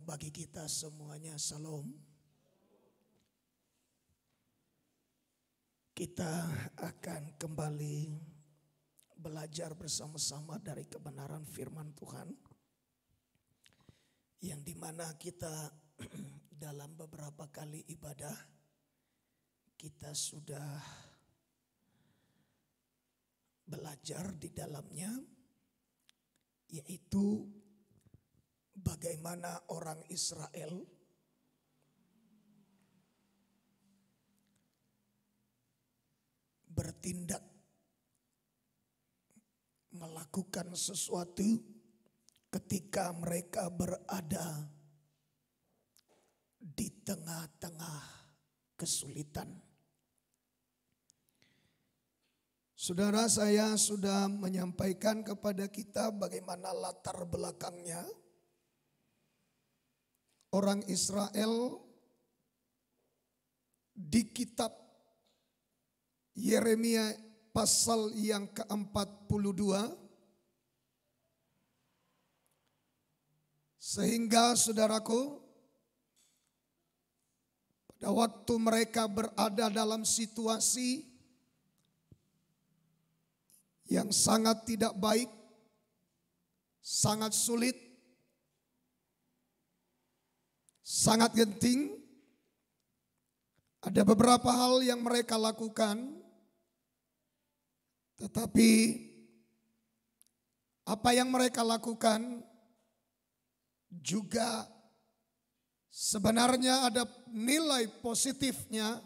Bagi kita semuanya, salam. Kita akan kembali belajar bersama-sama dari kebenaran firman Tuhan, yang dimana kita dalam beberapa kali ibadah kita sudah belajar di dalamnya, yaitu bagaimana orang Israel bertindak melakukan sesuatu ketika mereka berada di tengah-tengah kesulitan. Saudara, saya sudah menyampaikan kepada kita bagaimana latar belakangnya. Orang Israel di kitab Yeremia pasal yang ke-42, sehingga saudaraku, pada waktu mereka berada dalam situasi yang sangat tidak baik, sangat sulit, sangat genting, ada beberapa hal yang mereka lakukan, tetapi apa yang mereka lakukan juga sebenarnya ada nilai positifnya,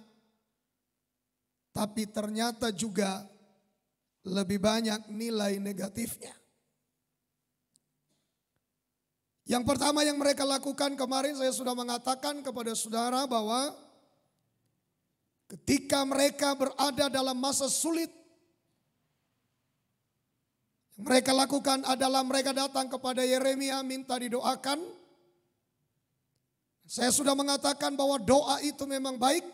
tapi ternyata juga lebih banyak nilai negatifnya. Yang pertama yang mereka lakukan, kemarin saya sudah mengatakan kepada saudara bahwa ketika mereka berada dalam masa sulit, yang mereka lakukan adalah mereka datang kepada Yeremia minta didoakan. Saya sudah mengatakan bahwa doa itu memang baik,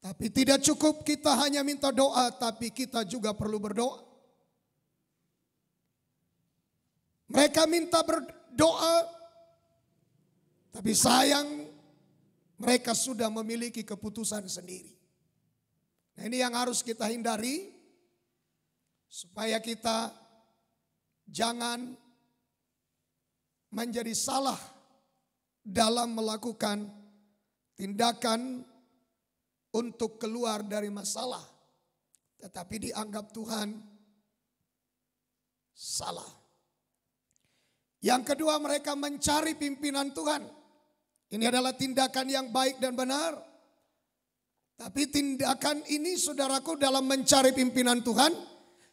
tapi tidak cukup kita hanya minta doa, tapi kita juga perlu berdoa. Mereka minta berdoa, tapi sayang mereka sudah memiliki keputusan sendiri. Nah, ini yang harus kita hindari, supaya kita jangan menjadi salah dalam melakukan tindakan untuk keluar dari masalah, tetapi dianggap Tuhan salah. Yang kedua, mereka mencari pimpinan Tuhan. Ini adalah tindakan yang baik dan benar. Tapi tindakan ini, saudaraku, dalam mencari pimpinan Tuhan,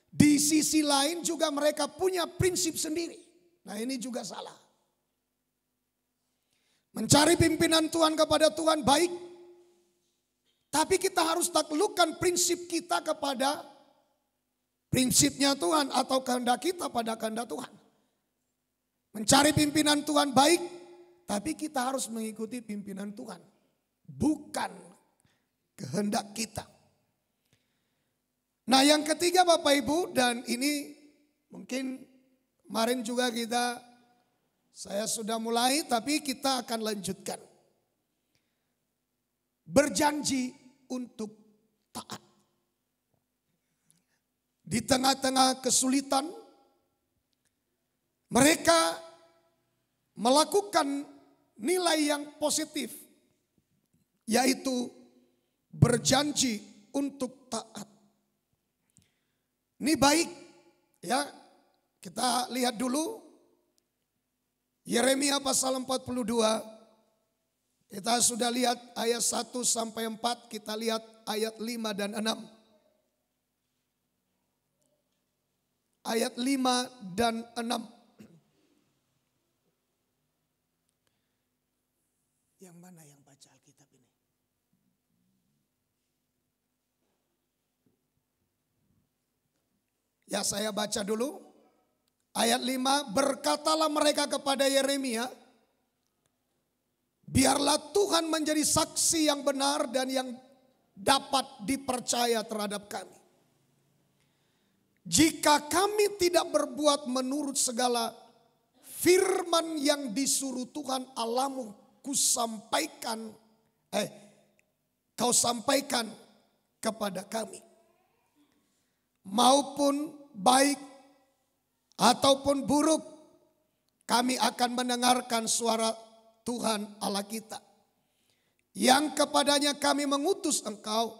di sisi lain juga mereka punya prinsip sendiri. Nah, ini juga salah. Mencari pimpinan Tuhan kepada Tuhan baik, tapi kita harus taklukkan prinsip kita kepada prinsipnya Tuhan, atau kehendak kita pada kehendak Tuhan. Mencari pimpinan Tuhan baik, tapi kita harus mengikuti pimpinan Tuhan, bukan kehendak kita. Nah, yang ketiga Bapak Ibu, dan ini mungkin kemarin juga saya sudah mulai, tapi kita akan lanjutkan. Berjanji untuk taat. Di tengah-tengah kesulitan, mereka melakukan nilai yang positif, yaitu berjanji untuk taat. Ini baik ya. Kita lihat dulu Yeremia pasal 42. Kita sudah lihat ayat 1 sampai 4, kita lihat ayat 5 dan 6. Ayat 5 dan 6. Yang mana yang baca Alkitab ini? Ya, saya baca dulu. Ayat 5, berkatalah mereka kepada Yeremia, biarlah Tuhan menjadi saksi yang benar dan yang dapat dipercaya terhadap kami. Jika kami tidak berbuat menurut segala firman yang disuruh Tuhan Allahmu kau sampaikan kepada kami. Maupun baik ataupun buruk, kami akan mendengarkan suara Tuhan Allah kita, yang kepadanya kami mengutus engkau,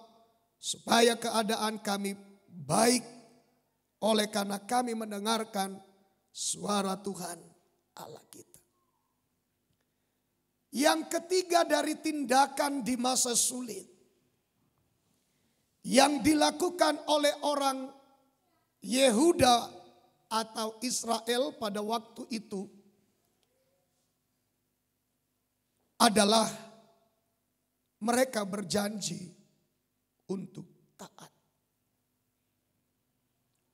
supaya keadaan kami baik, oleh karena kami mendengarkan suara Tuhan Allah kita. Yang ketiga dari tindakan di masa sulit yang dilakukan oleh orang Yehuda atau Israel pada waktu itu adalah mereka berjanji untuk taat.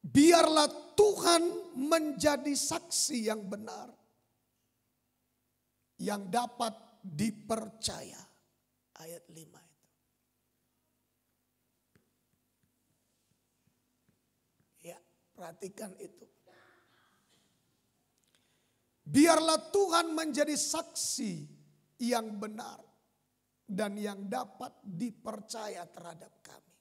Biarlah Tuhan menjadi saksi yang benar, yang dapat dipercaya. Ayat 5 itu. Ya, perhatikan itu. Biarlah Tuhan menjadi saksi yang benar dan yang dapat dipercaya terhadap kami.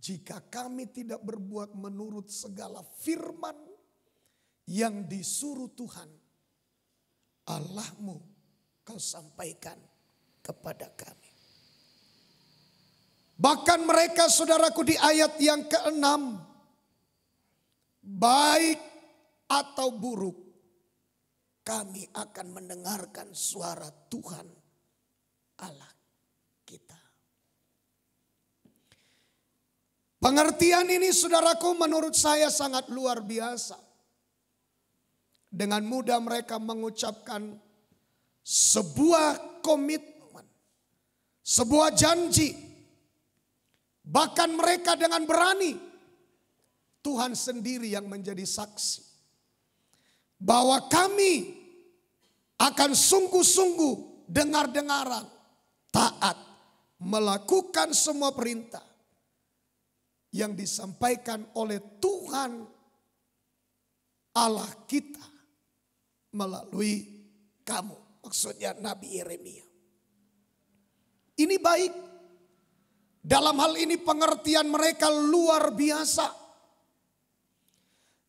Jika kami tidak berbuat menurut segala firman yang disuruh Tuhan Allahmu kau sampaikan kepada kami. Bahkan mereka, saudaraku, di ayat yang ke-6, baik atau buruk, kami akan mendengarkan suara Tuhan Allah kita. Pengertian ini, saudaraku, menurut saya sangat luar biasa. Dengan mudah mereka mengucapkan sebuah komitmen, sebuah janji. Bahkan mereka dengan berani, Tuhan sendiri yang menjadi saksi, bahwa kami akan sungguh-sungguh dengar-dengaran, taat, melakukan semua perintah yang disampaikan oleh Tuhan Allah kita melalui kamu. Maksudnya Nabi Yeremia. Ini baik. Dalam hal ini pengertian mereka luar biasa.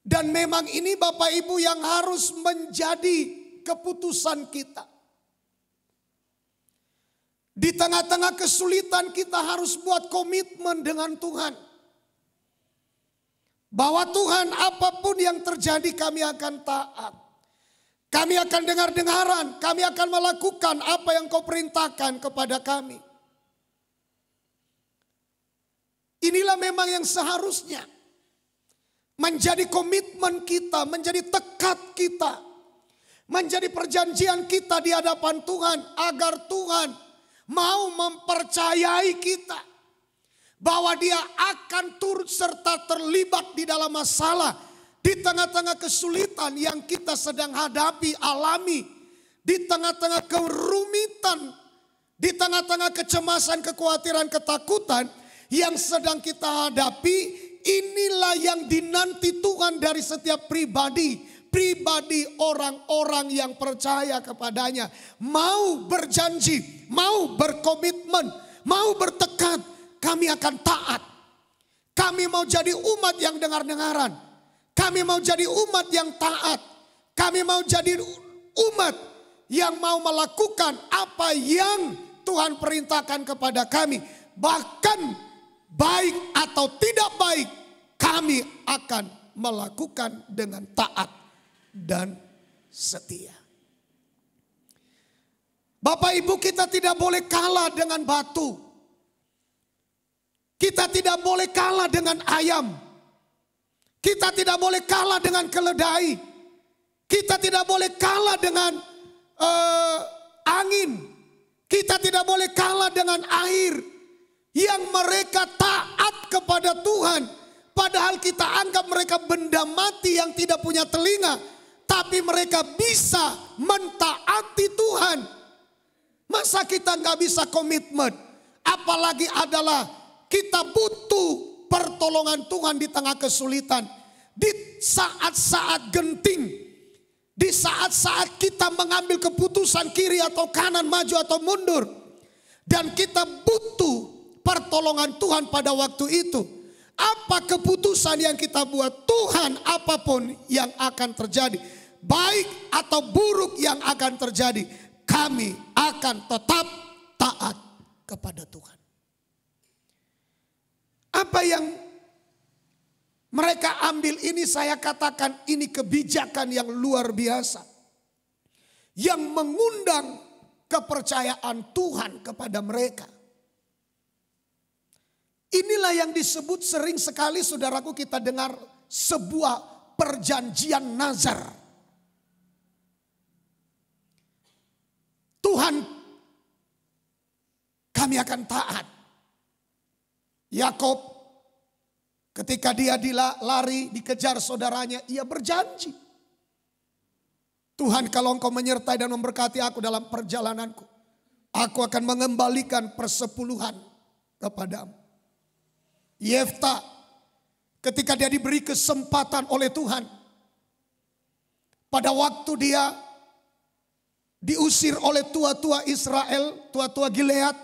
Dan memang ini Bapak Ibu yang harus menjadi keputusan kita. Di tengah-tengah kesulitan kita harus buat komitmen dengan Tuhan. Bahwa Tuhan, apapun yang terjadi kami akan taat. Kami akan dengar-dengaran, kami akan melakukan apa yang kau perintahkan kepada kami. Inilah memang yang seharusnya menjadi komitmen kita, menjadi tekad kita, menjadi perjanjian kita di hadapan Tuhan, agar Tuhan mau mempercayai kita bahwa Dia akan turut serta terlibat di dalam masalah, di tengah-tengah kesulitan yang kita sedang hadapi, alami, di tengah-tengah kerumitan, di tengah-tengah kecemasan, kekhawatiran, ketakutan yang sedang kita hadapi. Inilah yang dinanti Tuhan dari setiap pribadi orang-orang yang percaya kepadanya, mau berjanji, mau berkomitmen, mau bertekad, kami akan taat. Kami mau jadi umat yang dengar-dengaran. Kami mau jadi umat yang taat. Kami mau jadi umat yang mau melakukan apa yang Tuhan perintahkan kepada kami. Bahkan baik atau tidak baik, kami akan melakukan dengan taat dan setia. Bapak Ibu, kita tidak boleh kalah dengan batu. Kita tidak boleh kalah dengan ayam. Kita tidak boleh kalah dengan keledai. Kita tidak boleh kalah dengan angin. Kita tidak boleh kalah dengan air. Yang mereka taat kepada Tuhan. Padahal kita anggap mereka benda mati yang tidak punya telinga. Tapi mereka bisa mentaati Tuhan. Masa kita nggak bisa komitmen? Apalagi adalah kita butuh pertolongan Tuhan di tengah kesulitan. Di saat-saat genting. Di saat-saat kita mengambil keputusan kiri atau kanan, maju atau mundur, dan kita butuh pertolongan Tuhan pada waktu itu, apa keputusan yang kita buat, Tuhan, apapun yang akan terjadi, baik atau buruk yang akan terjadi, kami akan tetap taat kepada Tuhan. Apa yang mereka ambil ini, saya katakan ini kebijakan yang luar biasa, yang mengundang kepercayaan Tuhan kepada mereka. Inilah yang disebut sering sekali, saudaraku, kita dengar sebuah perjanjian nazar. Tuhan, kami akan taat. Yakub ketika dia lari dikejar saudaranya, ia berjanji, Tuhan, kalau Engkau menyertai dan memberkati aku dalam perjalananku, aku akan mengembalikan persepuluhan kepadamu. Yefta ketika dia diberi kesempatan oleh Tuhan, pada waktu dia diusir oleh tua-tua Israel, tua-tua Gilead,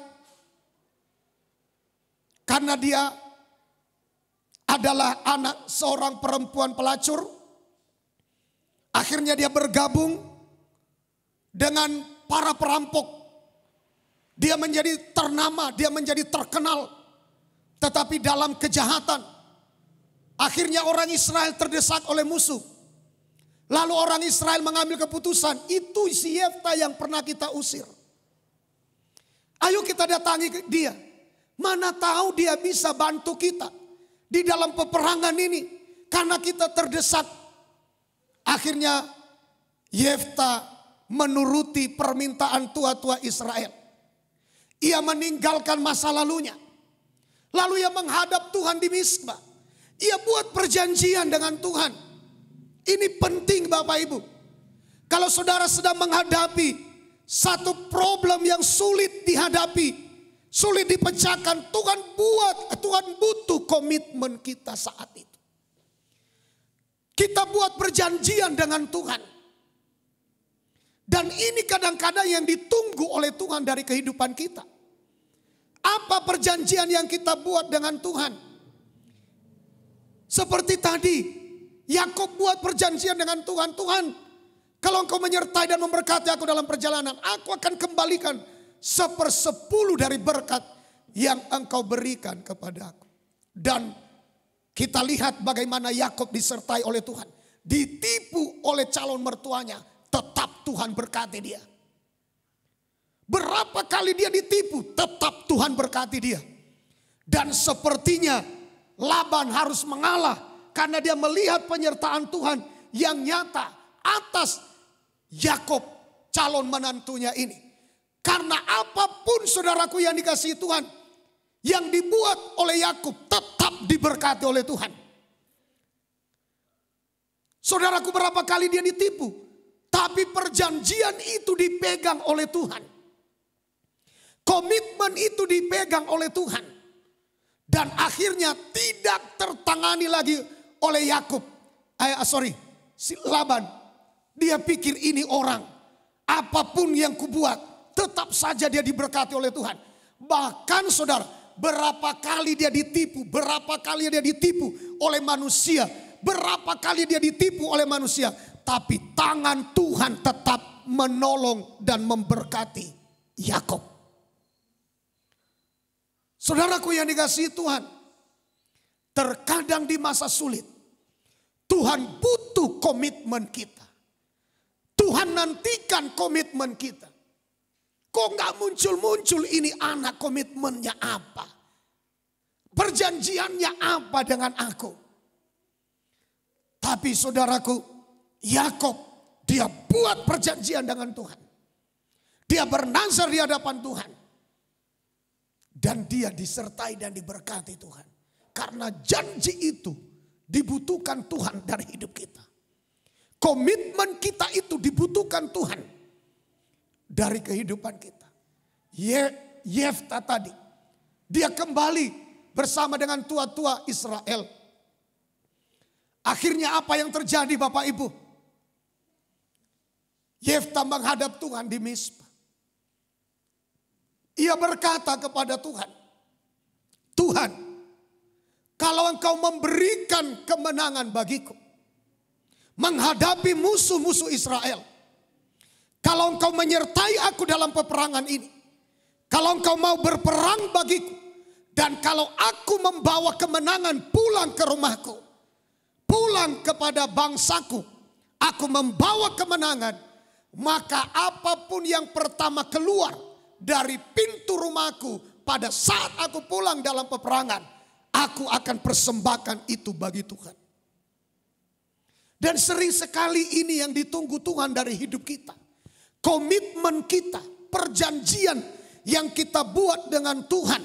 karena dia adalah anak seorang perempuan pelacur, akhirnya dia bergabung dengan para perampok. Dia menjadi ternama, dia menjadi terkenal. Tetapi dalam kejahatan, akhirnya orang Israel terdesak oleh musuh. Lalu orang Israel mengambil keputusan, itu si Yefta yang pernah kita usir. Ayo kita datangi dia. Mana tahu dia bisa bantu kita di dalam peperangan ini, karena kita terdesak. Akhirnya Yefta menuruti permintaan tua-tua Israel. Ia meninggalkan masa lalunya. Lalu ia menghadap Tuhan di Mizpah. Ia buat perjanjian dengan Tuhan. Ini penting Bapak Ibu. Kalau saudara sedang menghadapi satu problem yang sulit dihadapi, sulit dipecahkan, Tuhan butuh komitmen kita saat itu. Kita buat perjanjian dengan Tuhan. Dan ini kadang-kadang yang ditunggu oleh Tuhan dari kehidupan kita. Apa perjanjian yang kita buat dengan Tuhan? Seperti tadi, Yakub buat perjanjian dengan Tuhan. Tuhan, kalau Engkau menyertai dan memberkati aku dalam perjalanan, aku akan kembalikan 1/10 dari berkat yang Engkau berikan kepada aku. Dan kita lihat bagaimana Yakub disertai oleh Tuhan. Ditipu oleh calon mertuanya, tetap Tuhan berkati dia. Berapa kali dia ditipu, tetap Tuhan berkati dia. Dan sepertinya Laban harus mengalah karena dia melihat penyertaan Tuhan yang nyata atas Yakub, calon menantunya ini. Karena apapun saudaraku yang dikasihi Tuhan, yang dibuat oleh Yakub tetap diberkati oleh Tuhan. Saudaraku, berapa kali dia ditipu, tapi perjanjian itu dipegang oleh Tuhan. Komitmen itu dipegang oleh Tuhan. Dan akhirnya tidak tertangani lagi oleh Yakub. Si Laban. Dia pikir ini orang. Apapun yang kubuat, tetap saja dia diberkati oleh Tuhan. Bahkan saudara, berapa kali dia ditipu. Berapa kali dia ditipu oleh manusia. Berapa kali dia ditipu oleh manusia. Tapi tangan Tuhan tetap menolong dan memberkati Yakub. Saudaraku yang dikasihi Tuhan, terkadang di masa sulit, Tuhan butuh komitmen kita. Tuhan nantikan komitmen kita. Kok gak muncul-muncul ini anak, komitmennya apa? Perjanjiannya apa dengan aku? Tapi saudaraku, Yakub, dia buat perjanjian dengan Tuhan. Dia bernazar di hadapan Tuhan. Dan dia disertai dan diberkati Tuhan. Karena janji itu dibutuhkan Tuhan dari hidup kita. Komitmen kita itu dibutuhkan Tuhan dari kehidupan kita. Yefta tadi, dia kembali bersama dengan tua-tua Israel. Akhirnya apa yang terjadi Bapak Ibu? Yefta menghadap Tuhan di Mizpah. Ia berkata kepada Tuhan, Tuhan, kalau Engkau memberikan kemenangan bagiku menghadapi musuh-musuh Israel, kalau Engkau menyertai aku dalam peperangan ini, kalau Engkau mau berperang bagiku, dan kalau aku membawa kemenangan pulang ke rumahku, pulang kepada bangsaku, aku membawa kemenangan, maka apapun yang pertama keluar dari pintu rumahku pada saat aku pulang dalam peperangan, aku akan persembahkan itu bagi Tuhan. Dan sering sekali ini yang ditunggu Tuhan dari hidup kita. Komitmen kita, perjanjian yang kita buat dengan Tuhan.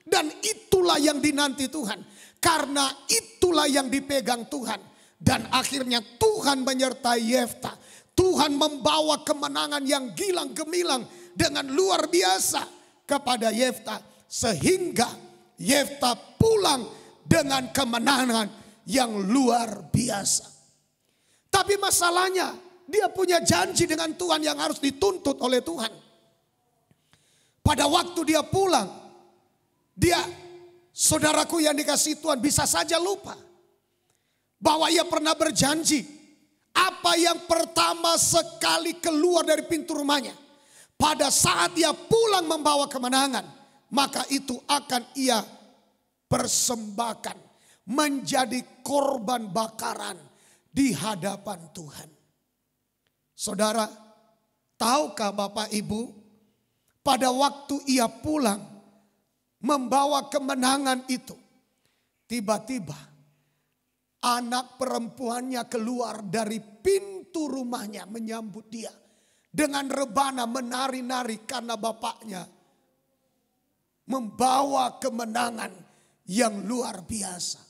Dan itulah yang dinanti Tuhan. Karena itulah yang dipegang Tuhan. Dan akhirnya Tuhan menyertai Yefta. Tuhan membawa kemenangan yang gilang gemilang dengan luar biasa kepada Yefta. Sehingga Yefta pulang dengan kemenangan yang luar biasa. Tapi masalahnya dia punya janji dengan Tuhan yang harus dituntut oleh Tuhan. Pada waktu dia pulang, dia, saudaraku yang dikasihi Tuhan, bisa saja lupa bahwa ia pernah berjanji apa yang pertama sekali keluar dari pintu rumahnya, pada saat ia pulang membawa kemenangan, maka itu akan ia persembahkan menjadi korban bakaran di hadapan Tuhan. Saudara, tahukah Bapak Ibu, pada waktu ia pulang membawa kemenangan itu, tiba-tiba anak perempuannya keluar dari pintu rumahnya menyambut dia dengan rebana menari-nari karena bapaknya membawa kemenangan yang luar biasa.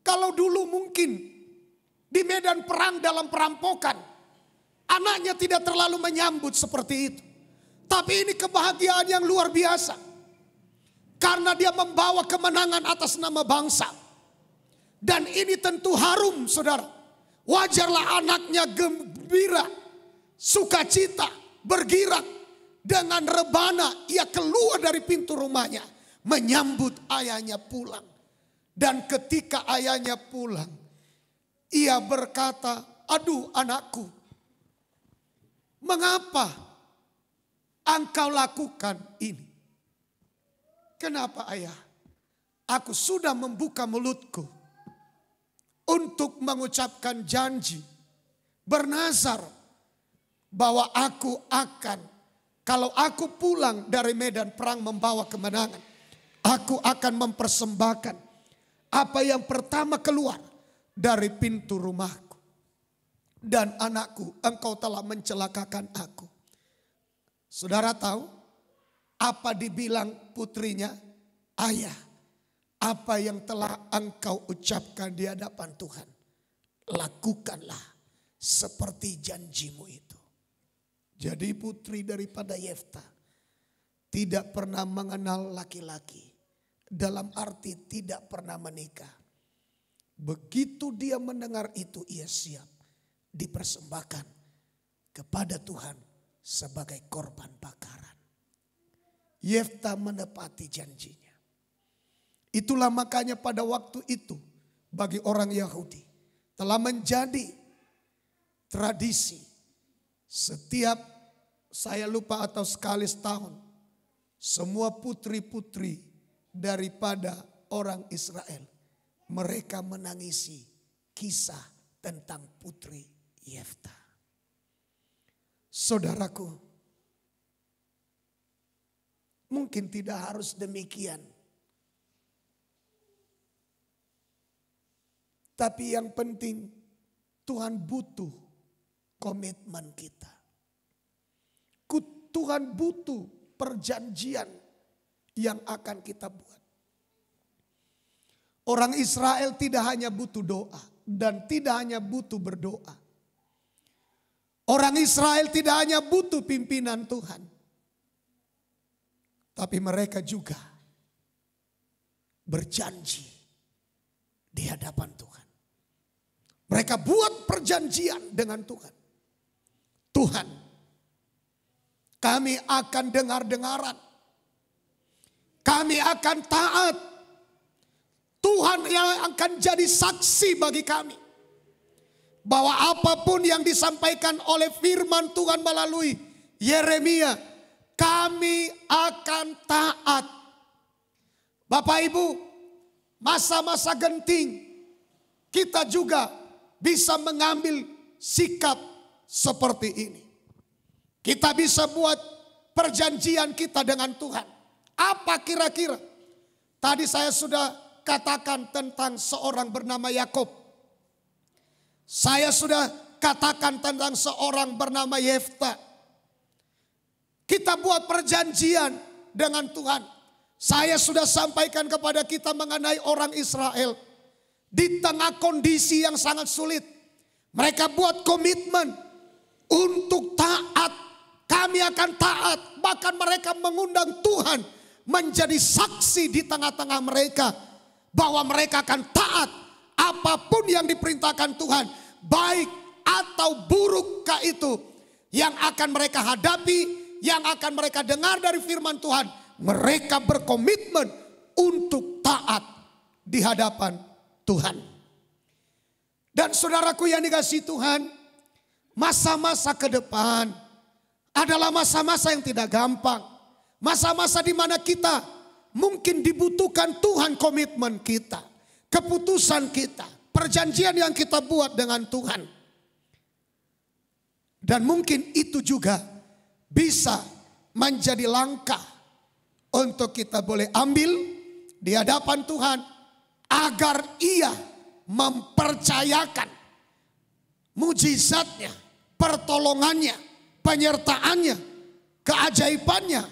Kalau dulu mungkin di medan perang dalam perampokan, anaknya tidak terlalu menyambut seperti itu. Tapi ini kebahagiaan yang luar biasa. Karena dia membawa kemenangan atas nama bangsa. Dan ini tentu harum, saudara. Wajarlah anaknya gembira, sukacita, bergirak. Dengan rebana ia keluar dari pintu rumahnya, menyambut ayahnya pulang. Dan ketika ayahnya pulang, ia berkata, aduh anakku, mengapa engkau lakukan ini? Kenapa ayah? Aku sudah membuka mulutku untuk mengucapkan janji, bernazar bahwa aku akan, kalau aku pulang dari medan perang membawa kemenangan, aku akan mempersembahkan apa yang pertama keluar dari pintu rumahku. Dan anakku, engkau telah mencelakakan aku. Saudara tahu apa dibilang putrinya? Ayah, apa yang telah engkau ucapkan di hadapan Tuhan, lakukanlah seperti janjimu itu. Jadi putri daripada Yefta tidak pernah mengenal laki-laki. Dalam arti tidak pernah menikah. Begitu dia mendengar itu, ia siap dipersembahkan kepada Tuhan sebagai korban bakaran. Yefta menepati janjinya. Itulah makanya pada waktu itu bagi orang Yahudi telah menjadi tradisi setiap, saya lupa atau sekali setahun, semua putri-putri daripada orang Israel, mereka menangisi kisah tentang putri Yefta. Saudaraku, mungkin tidak harus demikian. Tapi yang penting Tuhan butuh komitmen kita. Tuhan butuh perjanjian yang akan kita buat. Orang Israel tidak hanya butuh doa dan tidak hanya butuh berdoa. Orang Israel tidak hanya butuh pimpinan Tuhan, tapi mereka juga berjanji di hadapan Tuhan. Mereka buat perjanjian dengan Tuhan. Tuhan. Kami akan dengar-dengaran. Kami akan taat. Tuhan yang akan jadi saksi bagi kami. Bahwa apapun yang disampaikan oleh firman Tuhan melalui Yeremia, kami akan taat. Bapak Ibu, masa-masa genting, kita juga bisa mengambil sikap seperti ini. Kita bisa buat perjanjian kita dengan Tuhan. Apa kira-kira? Tadi saya sudah katakan tentang seorang bernama Yakub. Saya sudah katakan tentang seorang bernama Yefta. Kita buat perjanjian dengan Tuhan. Saya sudah sampaikan kepada kita mengenai orang Israel. Di tengah kondisi yang sangat sulit. Mereka buat komitmen untuk taat. Kami akan taat. Bahkan mereka mengundang Tuhan menjadi saksi di tengah-tengah mereka. Bahwa mereka akan taat apapun yang diperintahkan Tuhan. Baik atau burukkah itu yang akan mereka hadapi, yang akan mereka dengar dari firman Tuhan. Mereka berkomitmen untuk taat di hadapan Tuhan. Dan saudaraku yang dikasihi Tuhan, masa-masa ke depan adalah masa-masa yang tidak gampang. Masa-masa di mana kita mungkin dibutuhkan Tuhan komitmen kita, keputusan kita, perjanjian yang kita buat dengan Tuhan. Dan mungkin itu juga bisa menjadi langkah untuk kita boleh ambil di hadapan Tuhan agar Ia mempercayakan mujizatnya, pertolongannya, penyertaannya, keajaibannya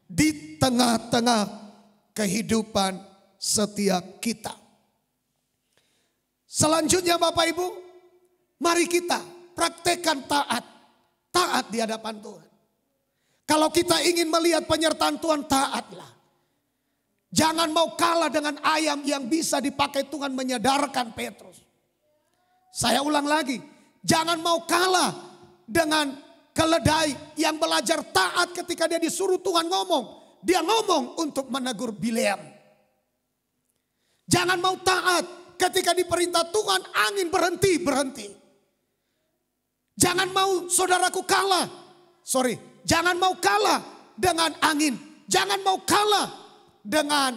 di tengah-tengah kehidupan setiap kita. Selanjutnya Bapak Ibu, mari kita praktekkan taat. Taat di hadapan Tuhan. Kalau kita ingin melihat penyertaan Tuhan, taatlah. Jangan mau kalah dengan ayam yang bisa dipakai Tuhan menyadarkan Petrus. Saya ulang lagi, jangan mau kalah dengan keledai yang belajar taat ketika dia disuruh Tuhan ngomong. Dia ngomong untuk menegur Bileam. Jangan mau taat ketika diperintah Tuhan angin berhenti. Jangan mau saudaraku kalah. Jangan mau kalah dengan angin. Jangan mau kalah dengan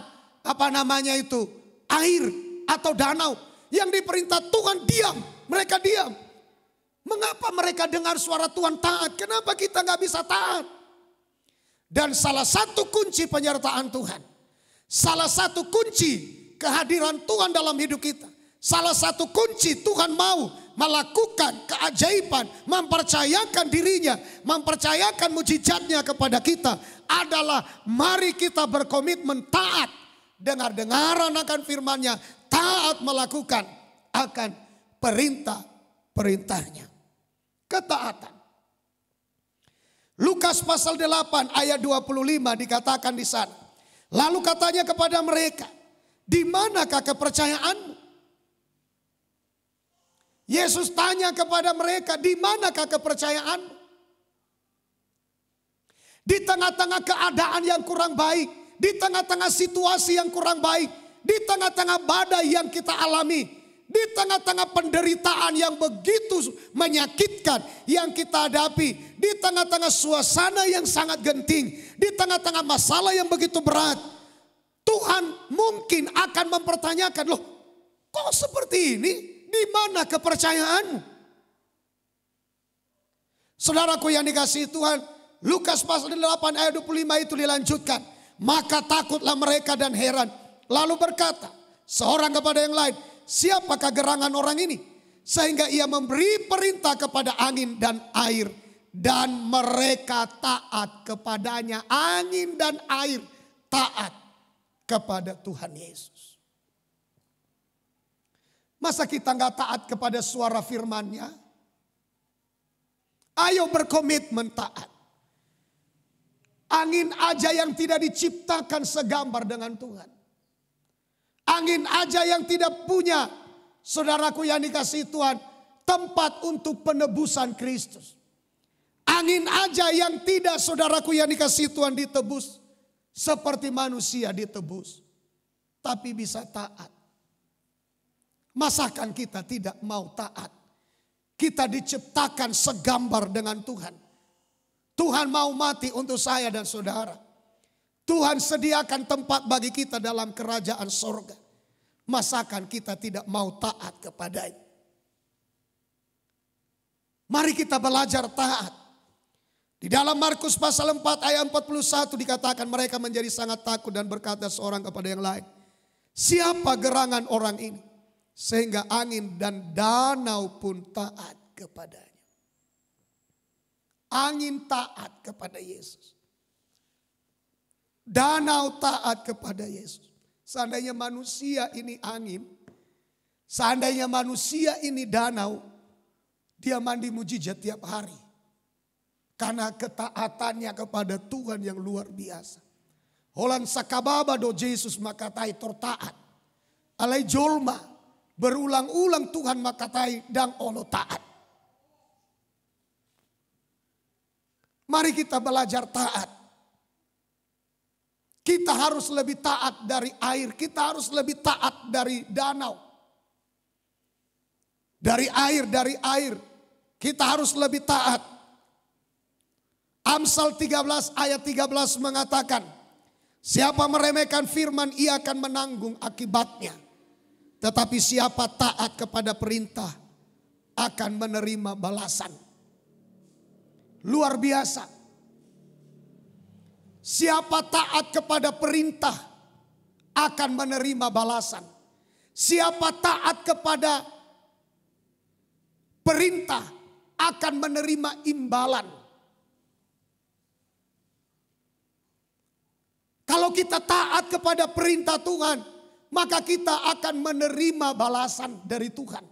air atau danau. Yang diperintah Tuhan diam, mereka diam. Mengapa mereka dengar suara Tuhan taat? Kenapa kita nggak bisa taat? Dan salah satu kunci penyertaan Tuhan, salah satu kunci kehadiran Tuhan dalam hidup kita, salah satu kunci Tuhan mau melakukan keajaiban, mempercayakan dirinya, mempercayakan mujizatnya kepada kita adalah mari kita berkomitmen taat, dengar-dengaran akan firman-Nya, taat melakukan akan perintah-perintahnya. Ketaatan. Lukas pasal 8 ayat 25 dikatakan di sana. Lalu katanya kepada mereka, di manakah kepercayaanmu? Yesus tanya kepada mereka, di manakah kepercayaanmu? Di tengah-tengah keadaan yang kurang baik, di tengah-tengah situasi yang kurang baik, di tengah-tengah badai yang kita alami, di tengah-tengah penderitaan yang begitu menyakitkan yang kita hadapi, di tengah-tengah suasana yang sangat genting, di tengah-tengah masalah yang begitu berat, Tuhan mungkin akan mempertanyakan, loh kok seperti ini? Di mana kepercayaanmu? Saudaraku yang dikasihi Tuhan, Lukas pasal 8 ayat 25 itu dilanjutkan. Maka takutlah mereka dan heran. Lalu berkata seorang kepada yang lain, siapakah gerangan orang ini? Sehingga ia memberi perintah kepada angin dan air. Dan mereka taat kepadanya. Angin dan air taat kepada Tuhan Yesus. Masa kita nggak taat kepada suara firman-Nya? Ayo berkomitmen taat. Angin aja yang tidak diciptakan segambar dengan Tuhan. Angin aja yang tidak punya, saudaraku yang dikasihi Tuhan, tempat untuk penebusan Kristus. Angin aja yang tidak, saudaraku yang dikasihi Tuhan, ditebus seperti manusia ditebus, tapi bisa taat. Masakan kita tidak mau taat? Kita diciptakan segambar dengan Tuhan. Tuhan mau mati untuk saya dan saudara. Tuhan sediakan tempat bagi kita dalam kerajaan sorga. Masakan kita tidak mau taat kepadanya? Mari kita belajar taat. Di dalam Markus pasal 4 ayat 41 dikatakan mereka menjadi sangat takut dan berkata seorang kepada yang lain, siapa gerangan orang ini? Sehingga angin dan danau pun taat kepadanya. Angin taat kepada Yesus. Danau taat kepada Yesus. Seandainya manusia ini angin, seandainya manusia ini danau, dia mandi mujizat tiap hari. Karena ketaatannya kepada Tuhan yang luar biasa. Holan sakababa do Yesus makatai tortaat. Alai jolma berulang-ulang Tuhan makatai dang olo taat. Mari kita belajar taat. Kita harus lebih taat dari air. Kita harus lebih taat dari danau. Dari air. Kita harus lebih taat. Amsal 13 ayat 13 mengatakan, siapa meremehkan firman ia akan menanggung akibatnya. Tetapi siapa taat kepada perintah akan menerima balasan. Luar biasa. Siapa taat kepada perintah akan menerima balasan. Siapa taat kepada perintah akan menerima imbalan. Kalau kita taat kepada perintah Tuhan, maka kita akan menerima balasan dari Tuhan.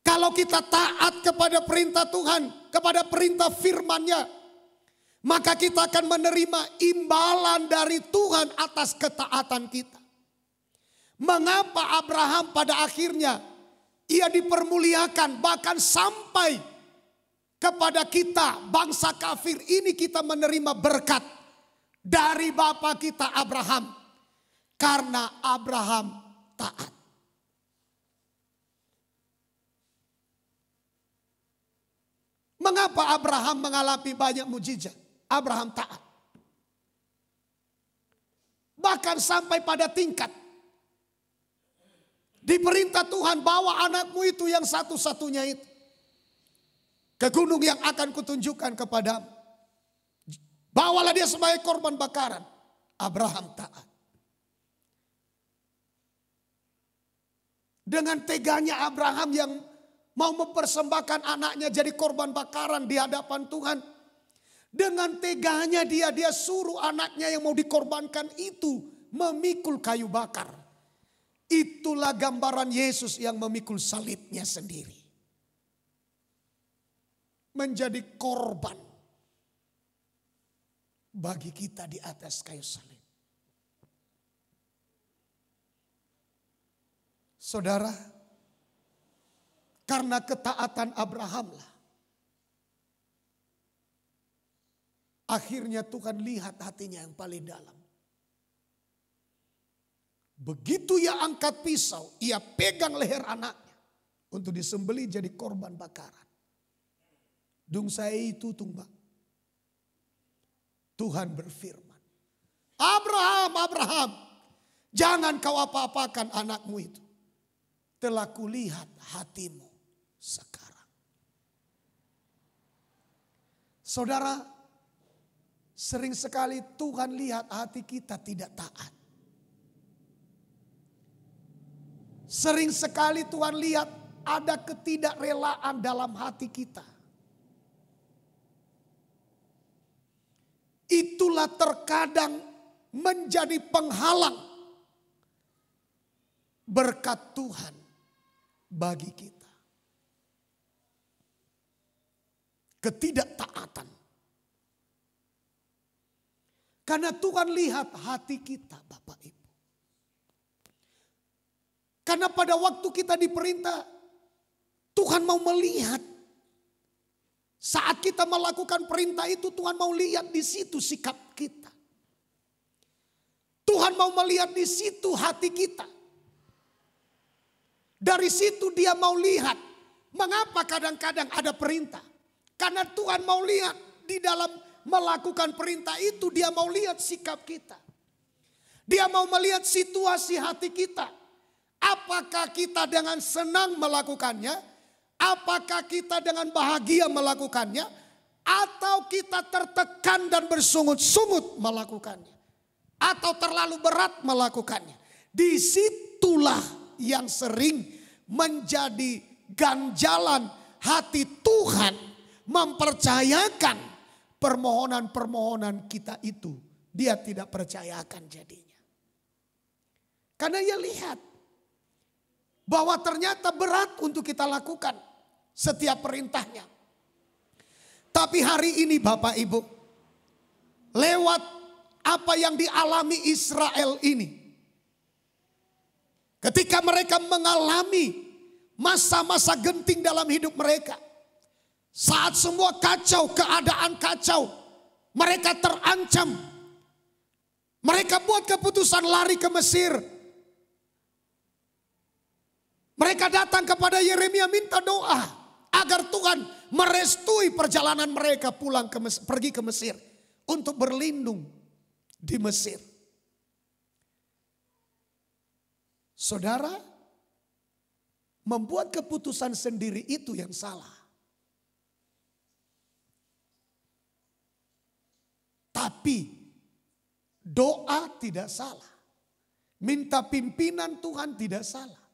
Kalau kita taat kepada perintah Tuhan, kepada perintah firman-Nya, maka kita akan menerima imbalan dari Tuhan atas ketaatan kita. Mengapa Abraham pada akhirnya ia dipermuliakan, bahkan sampai kepada kita bangsa kafir ini kita menerima berkat dari bapa kita Abraham. Karena Abraham taat. Mengapa Abraham mengalami banyak mujizat? Abraham taat. Bahkan sampai pada tingkat diperintah Tuhan, bawa anakmu itu yang satu-satunya itu ke gunung yang akan kutunjukkan kepadamu. Bawalah dia sebagai korban bakaran. Abraham taat. Dengan teganya Abraham yang mau mempersembahkan anaknya jadi korban bakaran di hadapan Tuhan. Dengan teganya dia suruh anaknya yang mau dikorbankan itu memikul kayu bakar. Itulah gambaran Yesus yang memikul salibnya sendiri. Menjadi korban bagi kita di atas kayu salib. Saudara, karena ketaatan Abraham lah, akhirnya Tuhan lihat hatinya yang paling dalam. Begitu ia angkat pisau, ia pegang leher anaknya untuk disembelih jadi korban bakaran. Dung saya itu tumbang. Tuhan berfirman, Abraham, Abraham, jangan kau apa-apakan anakmu itu. Telah kulihat hatimu sekarang. Saudara, sering sekali Tuhan lihat hati kita tidak taat. Sering sekali Tuhan lihat ada ketidakrelaan dalam hati kita. Itulah terkadang menjadi penghalang berkat Tuhan bagi kita. Ketidaktaatan. Karena Tuhan lihat hati kita, Bapak Ibu. Karena pada waktu kita diperintah, Tuhan mau melihat Saat kita melakukan perintah itu, Tuhan mau lihat di situ sikap kita. Tuhan mau melihat di situ hati kita. Dari situ dia mau lihat mengapa kadang-kadang ada perintah. Karena Tuhan mau lihat di dalam melakukan perintah itu, dia mau lihat sikap kita. Dia mau melihat situasi hati kita. Apakah kita dengan senang melakukannya? Apakah kita dengan bahagia melakukannya? Atau kita tertekan dan bersungut-sungut melakukannya? Atau terlalu berat melakukannya? Disitulah yang sering menjadi ganjalan hati Tuhan mempercayakan permohonan-permohonan kita itu. Dia tidak percayakan jadinya. Karena ia lihat bahwa ternyata berat untuk kita lakukan setiap perintahnya. Tapi hari ini Bapak Ibu, lewat apa yang dialami Israel ini, ketika mereka mengalami masa-masa genting dalam hidup mereka, saat semua kacau, keadaan kacau, mereka terancam, mereka buat keputusan lari ke Mesir. Mereka datang kepada Yeremia minta doa agar Tuhan merestui perjalanan mereka pulang pergi ke Mesir untuk berlindung di Mesir. Saudara, membuat keputusan sendiri itu yang salah. Tapi doa tidak salah. Minta pimpinan Tuhan tidak salah.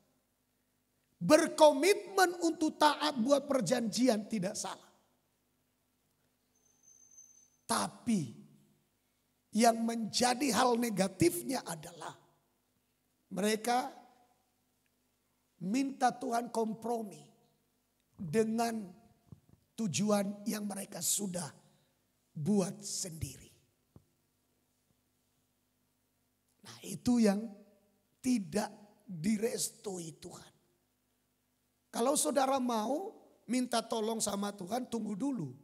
Berkomitmen untuk taat buat perjanjian tidak salah. Tapi yang menjadi hal negatifnya adalah mereka minta Tuhan kompromi dengan tujuan yang mereka sudah buat sendiri. Nah, itu yang tidak direstui Tuhan. Kalau saudara mau minta tolong sama Tuhan, tunggu dulu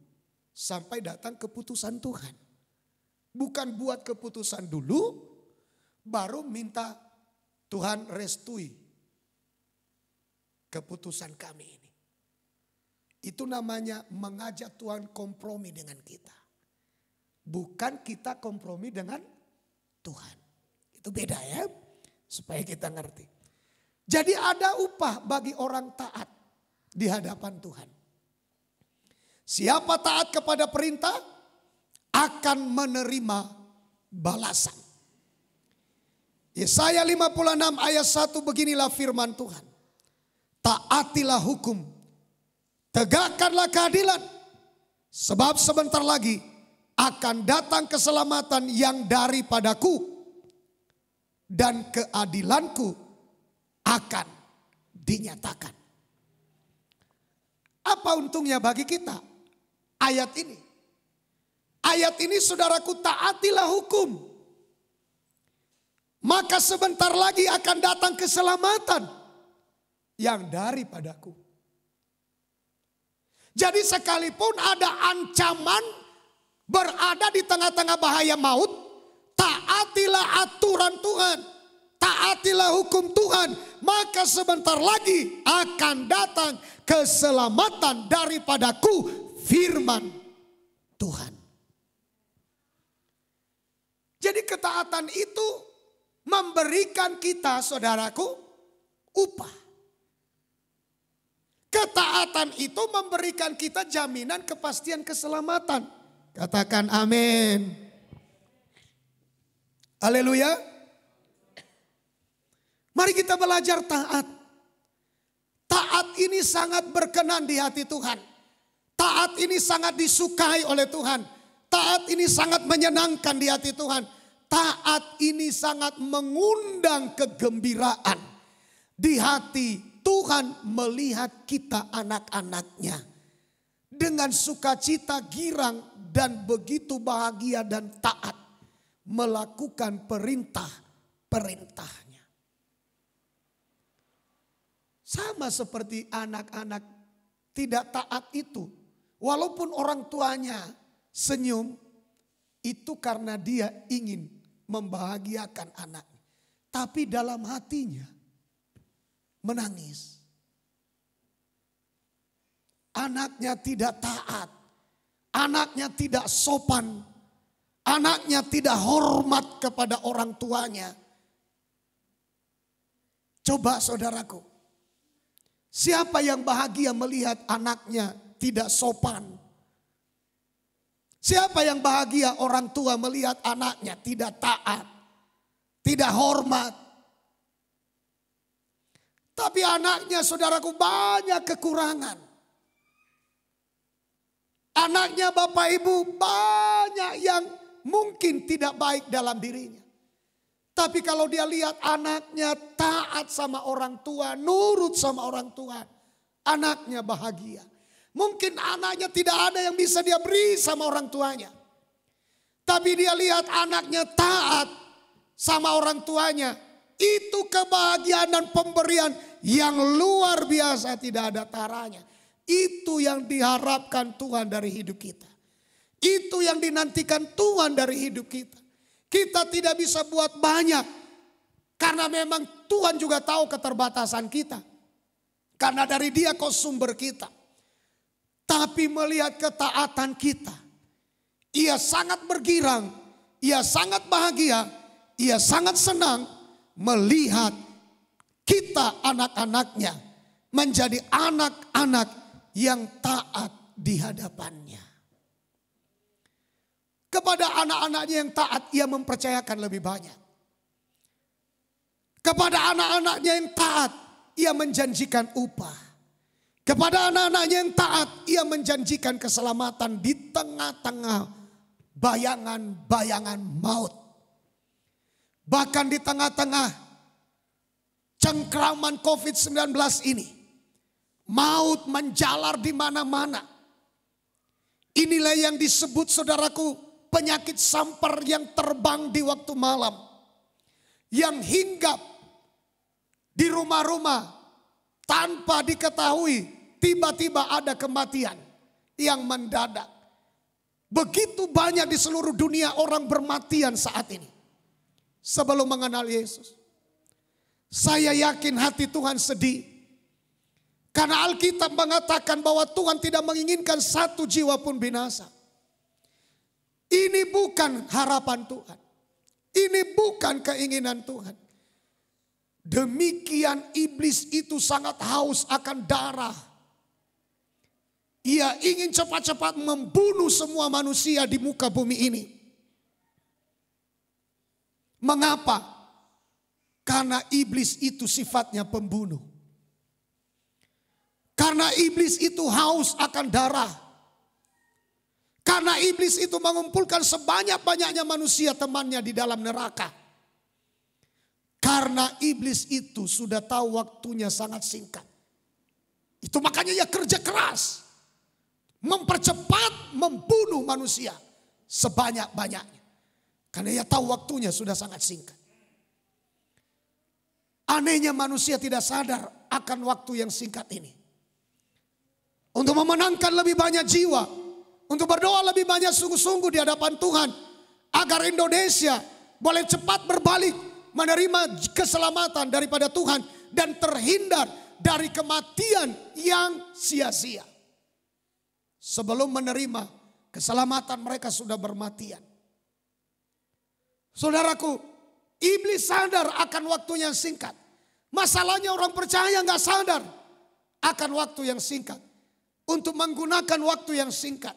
sampai datang keputusan Tuhan. Bukan buat keputusan dulu, baru minta Tuhan restui keputusan kami ini. Itu namanya mengajak Tuhan kompromi dengan kita. Bukan kita kompromi dengan Tuhan. Itu beda ya, supaya kita ngerti. Jadi ada upah bagi orang taat di hadapan Tuhan. Siapa taat kepada perintah akan menerima balasan. Yesaya 56 ayat 1 beginilah firman Tuhan. Taatilah hukum, tegakkanlah keadilan, sebab sebentar lagi akan datang keselamatan yang daripadaku dan keadilanku akan dinyatakan. Apa untungnya bagi kita ayat ini? Ayat ini saudaraku, taatilah hukum, maka sebentar lagi akan datang keselamatan yang daripadaku. Jadi sekalipun ada ancaman berada di tengah-tengah bahaya maut, taatilah aturan Tuhan, taatilah hukum Tuhan, maka sebentar lagi akan datang keselamatan daripadaku, firman Tuhan. Jadi ketaatan itu memberikan kita, saudaraku, upah. Ketaatan itu memberikan kita jaminan kepastian keselamatan. Katakan amin. Haleluya. Mari kita belajar taat. Taat ini sangat berkenan di hati Tuhan. Taat ini sangat disukai oleh Tuhan. Taat ini sangat menyenangkan di hati Tuhan. Taat ini sangat mengundang kegembiraan di hati Tuhan melihat kita anak-anaknya dengan sukacita girang dan begitu bahagia dan taat melakukan perintah-perintahnya. Sama seperti anak-anak tidak taat itu Walaupun orang tuanya senyum, itu karena dia ingin membahagiakan anaknya. Tapi dalam hatinya menangis. Anaknya tidak taat. Anaknya tidak sopan. Anaknya tidak hormat kepada orang tuanya. Coba saudaraku, siapa yang bahagia melihat anaknya tidak sopan? Siapa yang bahagia orang tua melihat anaknya tidak taat, tidak hormat? Tapi anaknya, saudaraku, banyak kekurangan. Anaknya Bapak Ibu banyak yang mungkin tidak baik dalam dirinya. Tapi kalau dia lihat anaknya taat sama orang tua, nurut sama orang tua, anaknya bahagia. Mungkin anaknya tidak ada yang bisa dia beri sama orang tuanya. Tapi dia lihat anaknya taat sama orang tuanya. Itu kebahagiaan dan pemberian yang luar biasa, tidak ada taranya. Itu yang diharapkan Tuhan dari hidup kita. Itu yang dinantikan Tuhan dari hidup kita. Kita tidak bisa buat banyak. Karena memang Tuhan juga tahu keterbatasan kita. Karena dari Dia kau sumber kita. Tapi melihat ketaatan kita, Ia sangat bergirang, Ia sangat bahagia, Ia sangat senang melihat kita anak-anaknya menjadi anak-anak yang taat di hadapannya. Kepada anak-anaknya yang taat, Ia mempercayakan lebih banyak. Kepada anak-anaknya yang taat, Ia menjanjikan upah. Kepada anak-anaknya yang taat, Ia menjanjikan keselamatan di tengah-tengah bayangan-bayangan maut. Bahkan di tengah-tengah cengkraman COVID-19 ini, maut menjalar di mana-mana. Inilah yang disebut, saudaraku, penyakit sampar yang terbang di waktu malam. Yang hinggap di rumah-rumah tanpa diketahui, tiba-tiba ada kematian yang mendadak. Begitu banyak di seluruh dunia orang bermatian saat ini sebelum mengenal Yesus. Saya yakin hati Tuhan sedih. Karena Alkitab mengatakan bahwa Tuhan tidak menginginkan satu jiwa pun binasa. Ini bukan harapan Tuhan. Ini bukan keinginan Tuhan. Demikian iblis itu sangat haus akan darah. Ia ingin cepat-cepat membunuh semua manusia di muka bumi ini. Mengapa? Karena iblis itu sifatnya pembunuh. Karena iblis itu haus akan darah. Karena iblis itu mengumpulkan sebanyak-banyaknya manusia temannya di dalam neraka. Karena iblis itu sudah tahu waktunya sangat singkat. Itu makanya ia kerja keras. Mempercepat membunuh manusia sebanyak-banyaknya. Karena ia tahu waktunya sudah sangat singkat. Anehnya manusia tidak sadar akan waktu yang singkat ini. Untuk memenangkan lebih banyak jiwa. Untuk berdoa lebih banyak sungguh-sungguh di hadapan Tuhan. Agar Indonesia boleh cepat berbalik. Menerima keselamatan daripada Tuhan. Dan terhindar dari kematian yang sia-sia. Sebelum menerima keselamatan mereka sudah bermatian. Saudaraku, iblis sadar akan waktu yang singkat. Masalahnya orang percaya gak sadar akan waktu yang singkat. Untuk menggunakan waktu yang singkat.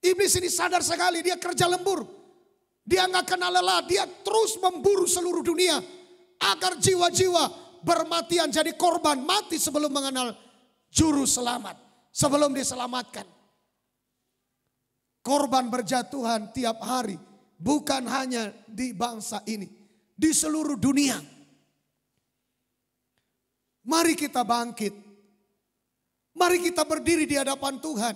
Iblis ini sadar sekali, dia kerja lembur. Dia gak kenal lelah, dia terus memburu seluruh dunia. Agar jiwa-jiwa bermatian jadi korban, mati sebelum mengenal juru selamat. Sebelum diselamatkan. Korban berjatuhan tiap hari. Bukan hanya di bangsa ini. Di seluruh dunia. Mari kita bangkit. Mari kita berdiri di hadapan Tuhan.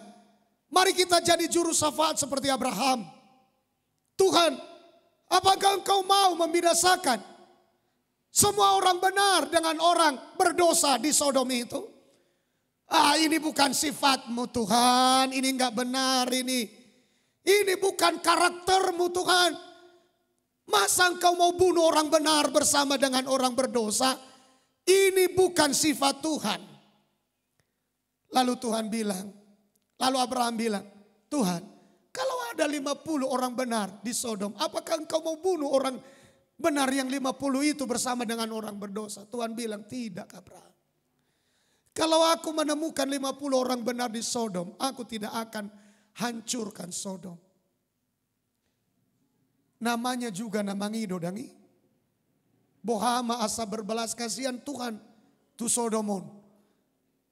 Mari kita jadi juru syafaat seperti Abraham. Tuhan, apakah Engkau mau membinasakan semua orang benar dengan orang berdosa di Sodom itu? Ini bukan sifatmu Tuhan, ini enggak benar ini. Ini bukan karaktermu Tuhan. Masa engkau mau bunuh orang benar bersama dengan orang berdosa? Ini bukan sifat Tuhan. Lalu Tuhan bilang, lalu Abraham bilang, Tuhan, kalau ada 50 orang benar di Sodom, apakah engkau mau bunuh orang benar yang 50 itu bersama dengan orang berdosa? Tuhan bilang, tidak Abraham. Kalau aku menemukan 50 orang benar di Sodom, aku tidak akan hancurkan Sodom. Namanya juga nama ngido dangi. Bohama asa berbelas kasihan Tuhan tu Sodomon.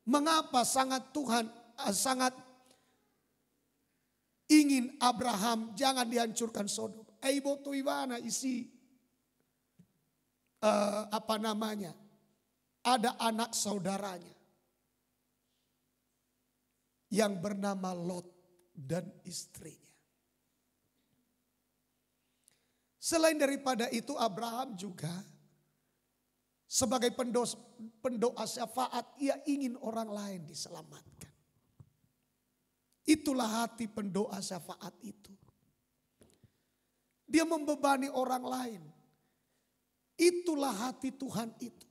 Mengapa sangat Tuhan sangat ingin Abraham jangan dihancurkan Sodom. Eibo tu ibana isi apa namanya? Ada anak saudaranya yang bernama Lot dan istrinya. Selain daripada itu Abraham juga sebagai pendoa syafaat, ia ingin orang lain diselamatkan. Itulah hati pendoa syafaat itu. Dia membebani orang lain. Itulah hati Tuhan itu.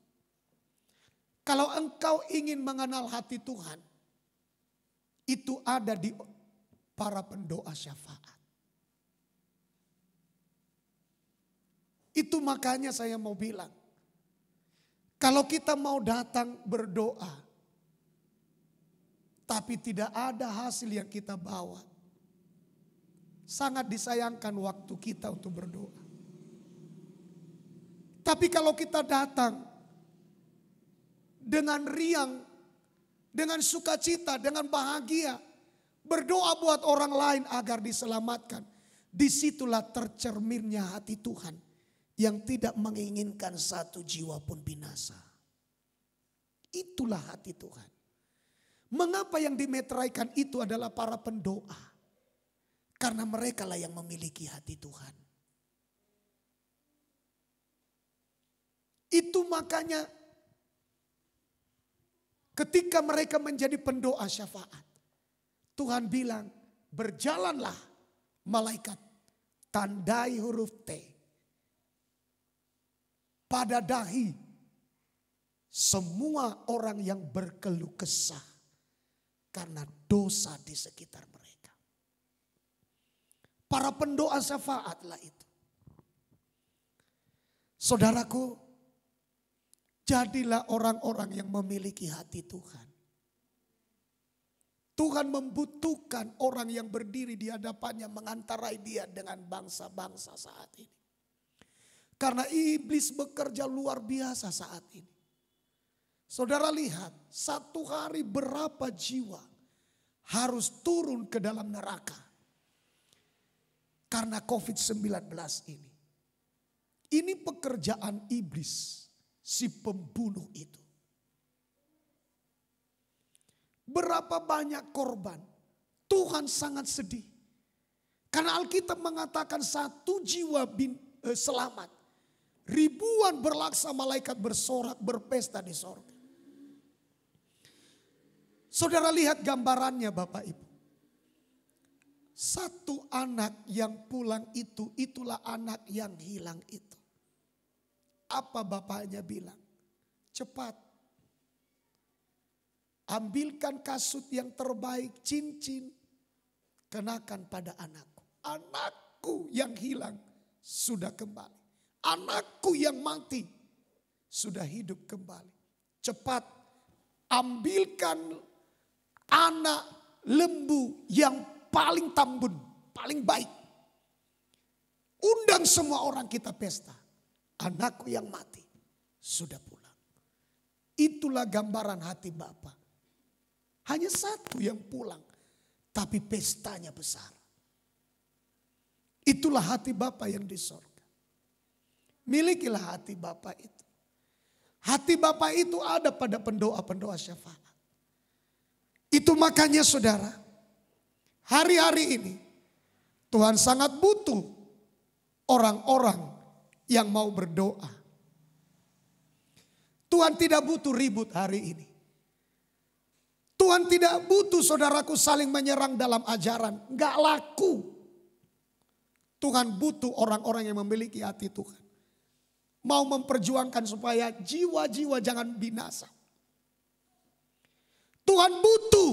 Kalau engkau ingin mengenal hati Tuhan, itu ada di para pendoa syafaat. Itu makanya saya mau bilang, kalau kita mau datang berdoa, tapi tidak ada hasil yang kita bawa, sangat disayangkan waktu kita untuk berdoa. Tapi kalau kita datang dengan riang, dengan sukacita, dengan bahagia, berdoa buat orang lain agar diselamatkan, disitulah tercerminnya hati Tuhan yang tidak menginginkan satu jiwa pun binasa. Itulah hati Tuhan. Mengapa yang dimeteraikan itu adalah para pendoa? Karena mereka lah yang memiliki hati Tuhan. Itu makanya ketika mereka menjadi pendoa syafaat, Tuhan bilang, berjalanlah malaikat tandai huruf T pada dahi semua orang yang berkeluh kesah karena dosa di sekitar mereka. Para pendoa syafaatlah itu. Saudaraku, jadilah orang-orang yang memiliki hati Tuhan. Tuhan membutuhkan orang yang berdiri di hadapannya mengantarai dia dengan bangsa-bangsa saat ini. Karena iblis bekerja luar biasa saat ini. Saudara lihat, satu hari berapa jiwa harus turun ke dalam neraka. Karena COVID-19 ini. Ini pekerjaan iblis, si pembunuh itu. Berapa banyak korban, Tuhan sangat sedih. Karena Alkitab mengatakan satu jiwa selamat. Ribuan berlaksa malaikat bersorak berpesta di sorga. Saudara lihat gambarannya Bapak Ibu. Satu anak yang pulang itu, itulah anak yang hilang itu. Apa bapaknya bilang? Cepat. Ambilkan kasut yang terbaik, cincin. Kenakan pada anakku. Anakku yang hilang sudah kembali. Anakku yang mati sudah hidup kembali. Cepat ambilkan anak lembu yang paling tambun, paling baik. Undang semua orang kita pesta. Anakku yang mati sudah pulang. Itulah gambaran hati Bapa. Hanya satu yang pulang, tapi pestanya besar. Itulah hati Bapa yang di sorga. Milikilah hati Bapa itu. Hati Bapa itu ada pada pendoa-pendoa syafaat. Itu makanya saudara, hari-hari ini Tuhan sangat butuh orang-orang yang mau berdoa. Tuhan tidak butuh ribut hari ini. Tuhan tidak butuh saudaraku saling menyerang dalam ajaran. Enggak laku. Tuhan butuh orang-orang yang memiliki hati Tuhan. Mau memperjuangkan supaya jiwa-jiwa jangan binasa. Tuhan butuh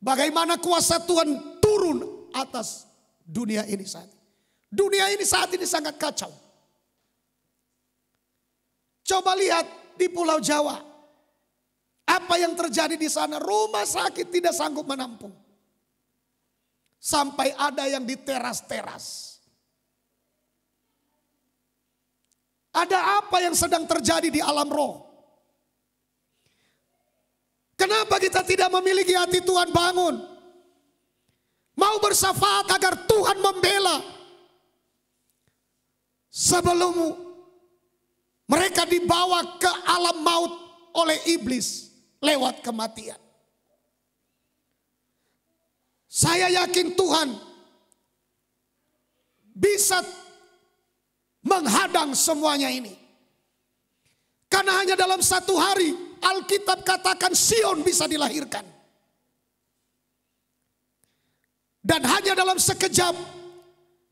bagaimana kuasa Tuhan turun atas dunia ini saat ini. Dunia ini saat ini sangat kacau. Coba lihat di Pulau Jawa. Apa yang terjadi di sana? Rumah sakit tidak sanggup menampung. Sampai ada yang di teras-teras. Ada apa yang sedang terjadi di alam roh? Kenapa kita tidak memiliki hati Tuhan bangun? Mau bersyafaat agar Tuhan membela. Sebelum mereka dibawa ke alam maut oleh iblis lewat kematian. Saya yakin Tuhan bisa menghadang semuanya ini. Karena hanya dalam satu hari Alkitab katakan Sion bisa dilahirkan. Dan hanya dalam sekejap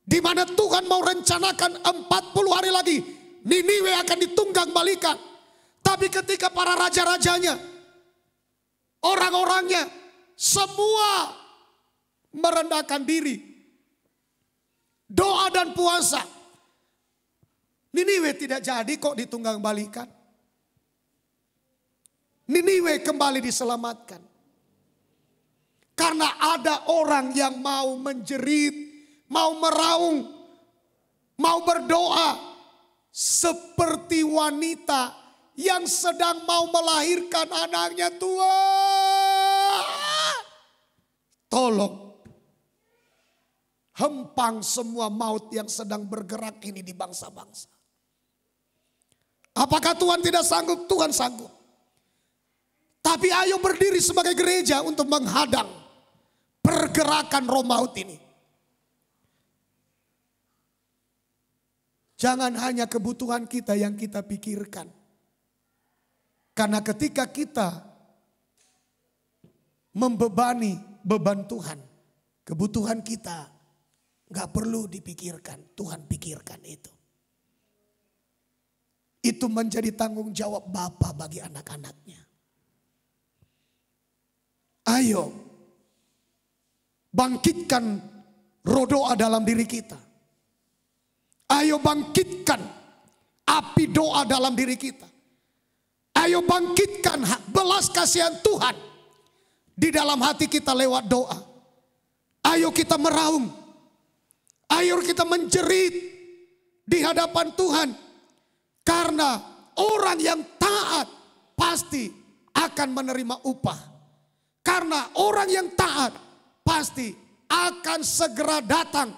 di mana Tuhan mau rencanakan 40 hari lagi Niniwe akan ditunggang balikan. Tapi ketika para raja-rajanya, orang-orangnya semua merendahkan diri, doa dan puasa, Niniwe tidak jadi kok ditunggang balikan. Niniwe kembali diselamatkan. Karena ada orang yang mau menjerit, mau meraung, mau berdoa seperti wanita yang sedang mau melahirkan anaknya. Tuhan, tolong hempang semua maut yang sedang bergerak ini di bangsa-bangsa. Apakah Tuhan tidak sanggup? Tuhan sanggup. Tapi ayo berdiri sebagai gereja untuk menghadang pergerakan roh maut ini. Jangan hanya kebutuhan kita yang kita pikirkan. Karena ketika kita membebani beban Tuhan, kebutuhan kita gak perlu dipikirkan, Tuhan pikirkan itu. Itu menjadi tanggung jawab Bapa bagi anak-anaknya. Ayo, bangkitkan roh doa dalam diri kita. Ayo bangkitkan api doa dalam diri kita. Ayo bangkitkan belas kasihan Tuhan di dalam hati kita lewat doa. Ayo kita meraung. Ayo kita menjerit di hadapan Tuhan. Karena orang yang taat pasti akan menerima upah. Karena orang yang taat pasti akan segera datang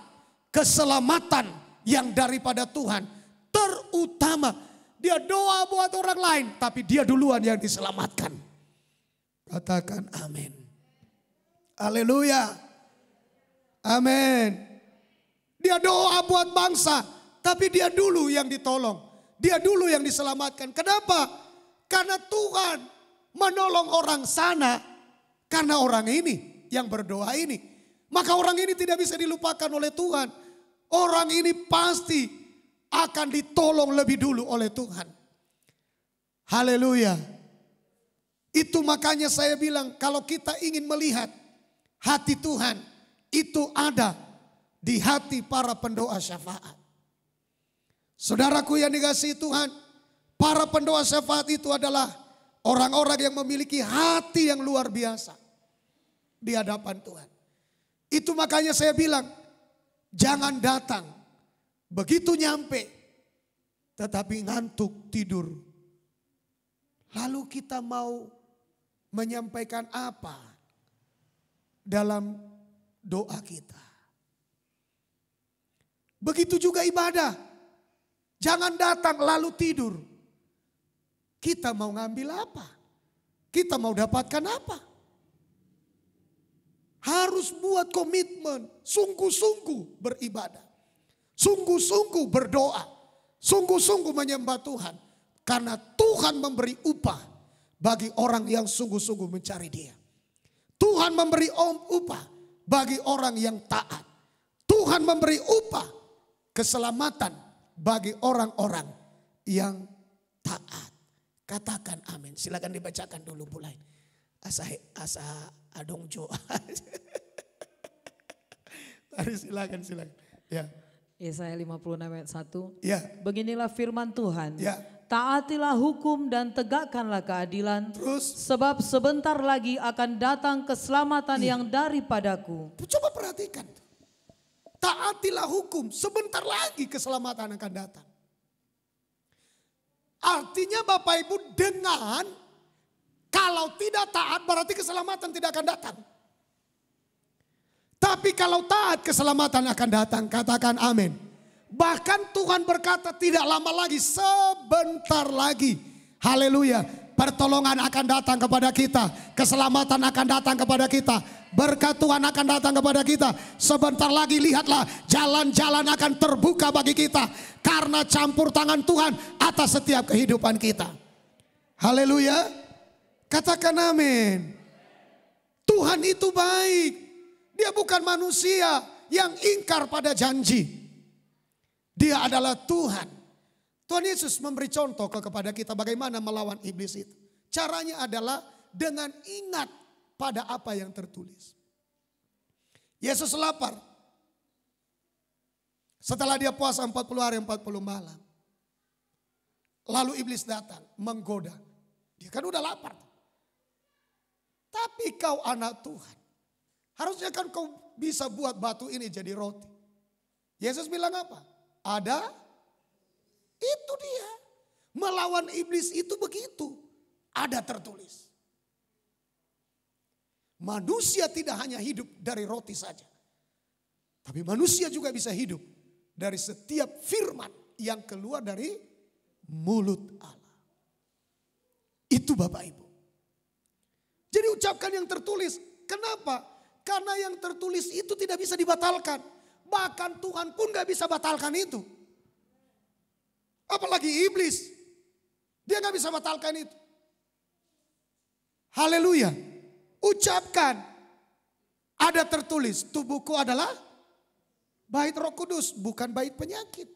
keselamatan yang daripada Tuhan. Terutama dia doa buat orang lain, tapi dia duluan yang diselamatkan. Katakan amin. Haleluya. Amin. Dia doa buat bangsa, tapi dia dulu yang ditolong. Dia dulu yang diselamatkan. Kenapa? Karena Tuhan menolong orang sana, karena orang ini yang berdoa ini. Maka orang ini tidak bisa dilupakan oleh Tuhan. Orang ini pasti akan ditolong lebih dulu oleh Tuhan. Haleluya. Itu makanya saya bilang kalau kita ingin melihat hati Tuhan itu ada di hati para pendoa syafaat. Saudaraku yang dikasihi Tuhan, para pendoa syafaat itu adalah orang-orang yang memiliki hati yang luar biasa di hadapan Tuhan. Itu makanya saya bilang, jangan datang begitu nyampe tetapi ngantuk tidur. Lalu kita mau menyampaikan apa dalam doa kita? Begitu juga ibadah. Jangan datang lalu tidur. Kita mau ngambil apa? Kita mau dapatkan apa? Harus buat komitmen, sungguh-sungguh beribadah. Sungguh-sungguh berdoa. Sungguh-sungguh menyembah Tuhan. Karena Tuhan memberi upah bagi orang yang sungguh-sungguh mencari Dia. Tuhan memberi upah bagi orang yang taat. Tuhan memberi upah keselamatan bagi orang-orang yang taat. Katakan amin. Silakan dibacakan dulu mulai. Asa adongjo. Silakan. Ya. Yesaya 56 ayat 1. Ya. Beginilah firman Tuhan. Ya. Taatilah hukum dan tegakkanlah keadilan. Terus. Sebab sebentar lagi akan datang keselamatan yang daripadaku. Coba perhatikan. Taatilah hukum, sebentar lagi keselamatan akan datang. Artinya Bapak Ibu, dengan kalau tidak taat berarti keselamatan tidak akan datang. Tapi kalau taat keselamatan akan datang, katakan amin. Bahkan Tuhan berkata tidak lama lagi, sebentar lagi. Haleluya, pertolongan akan datang kepada kita, keselamatan akan datang kepada kita. Berkat Tuhan akan datang kepada kita. Sebentar lagi lihatlah jalan-jalan akan terbuka bagi kita. Karena campur tangan Tuhan atas setiap kehidupan kita. Haleluya. Katakan amin. Tuhan itu baik. Dia bukan manusia yang ingkar pada janji. Dia adalah Tuhan. Tuhan Yesus memberi contoh kepada kita bagaimana melawan iblis itu. Caranya adalah dengan ingat pada apa yang tertulis. Yesus lapar. Setelah dia puasa 40 hari 40 malam. Lalu iblis datang menggoda. Dia kan udah lapar. Tapi kau anak Tuhan. Harusnya kan kau bisa buat batu ini jadi roti. Yesus bilang apa? Ada. Itu dia. Melawan iblis itu begitu. Ada tertulis. Manusia tidak hanya hidup dari roti saja. Tapi manusia juga bisa hidup dari setiap firman yang keluar dari mulut Allah. Itu Bapak Ibu. Jadi ucapkan yang tertulis. Kenapa? Karena yang tertulis itu tidak bisa dibatalkan. Bahkan Tuhan pun gak bisa batalkan itu. Apalagi iblis. Dia gak bisa batalkan itu. Haleluya. Ucapkan. Ada tertulis. Tubuhku adalah bait Roh Kudus. Bukan bait penyakit.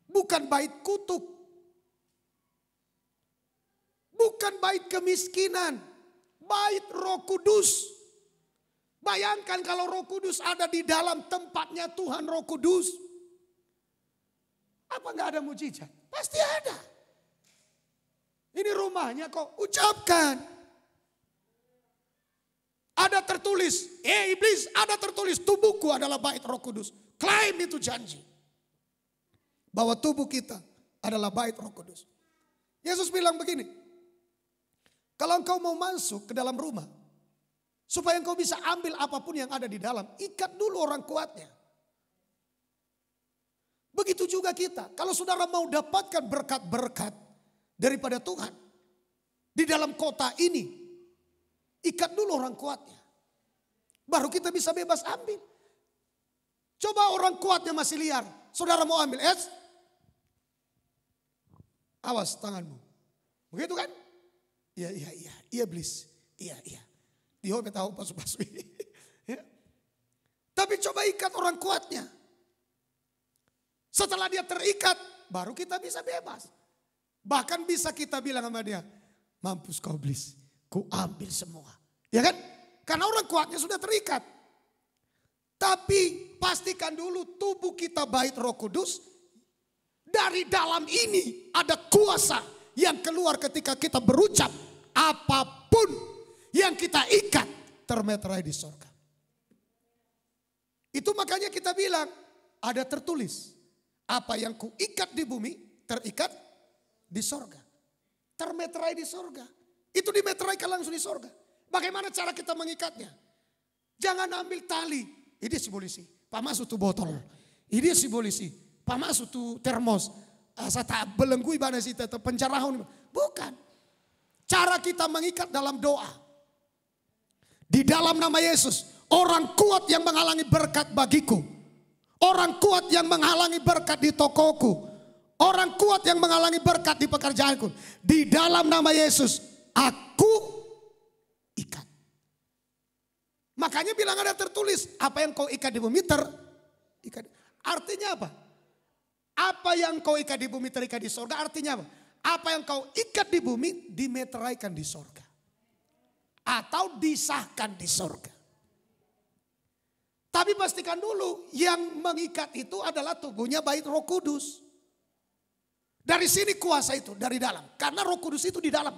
Bukan bait kutuk. Bukan bait kemiskinan. Bait Roh Kudus. Bayangkan kalau Roh Kudus ada di dalam tempatnya Tuhan Roh Kudus. Apa gak ada mujizat? Pasti ada. Ini rumahnya kok, ucapkan. Ada tertulis, iblis ada tertulis tubuhku adalah bait Roh Kudus. Klaim itu janji. Bahwa tubuh kita adalah bait Roh Kudus. Yesus bilang begini. Kalau engkau mau masuk ke dalam rumah. Supaya engkau bisa ambil apapun yang ada di dalam. Ikat dulu orang kuatnya. Begitu juga kita. Kalau saudara mau dapatkan berkat-berkat daripada Tuhan. Di dalam kota ini. Ikat dulu orang kuatnya. Baru kita bisa bebas ambil. Coba orang kuatnya masih liar. Saudara mau ambil es. Awas tanganmu. Begitu kan? Iya. Iya iblis. Iya. Dia tahu pasu-pasu. Ya. Tapi coba ikat orang kuatnya. Setelah dia terikat, baru kita bisa bebas. Bahkan bisa kita bilang sama dia, mampus kau iblis, ku ambil semua. Ya kan? Karena orang kuatnya sudah terikat. Tapi pastikan dulu tubuh kita bait Roh Kudus. Dari dalam ini ada kuasa yang keluar ketika kita berucap. Apapun yang kita ikat termeterai di sorga. Itu makanya kita bilang ada tertulis. Apa yang ku ikat di bumi terikat di sorga. Termeterai di sorga. Itu dimeteraikan langsung di sorga. Bagaimana cara kita mengikatnya? Jangan ambil tali. Ini si polisi. Pak masuk tuh botol. Ini si polisi. Pak masuk tuh termos. Saya tak belenggui bana sih tetap pencarahun. Bukan. Cara kita mengikat dalam doa. Di dalam nama Yesus. Orang kuat yang menghalangi berkat bagiku. Orang kuat yang menghalangi berkat di tokoku. Orang kuat yang menghalangi berkat di pekerjaanku. Di dalam nama Yesus. Aku Makanya bilang ada tertulis, apa yang kau ikat di bumi ikat. Artinya apa? Apa yang kau ikat di bumi terikat di sorga, artinya apa? Apa yang kau ikat di bumi dimeteraikan di sorga. Atau disahkan di sorga. Tapi pastikan dulu yang mengikat itu adalah tubuhnya baik Roh Kudus. Dari sini kuasa itu, dari dalam. Karena Roh Kudus itu di dalam.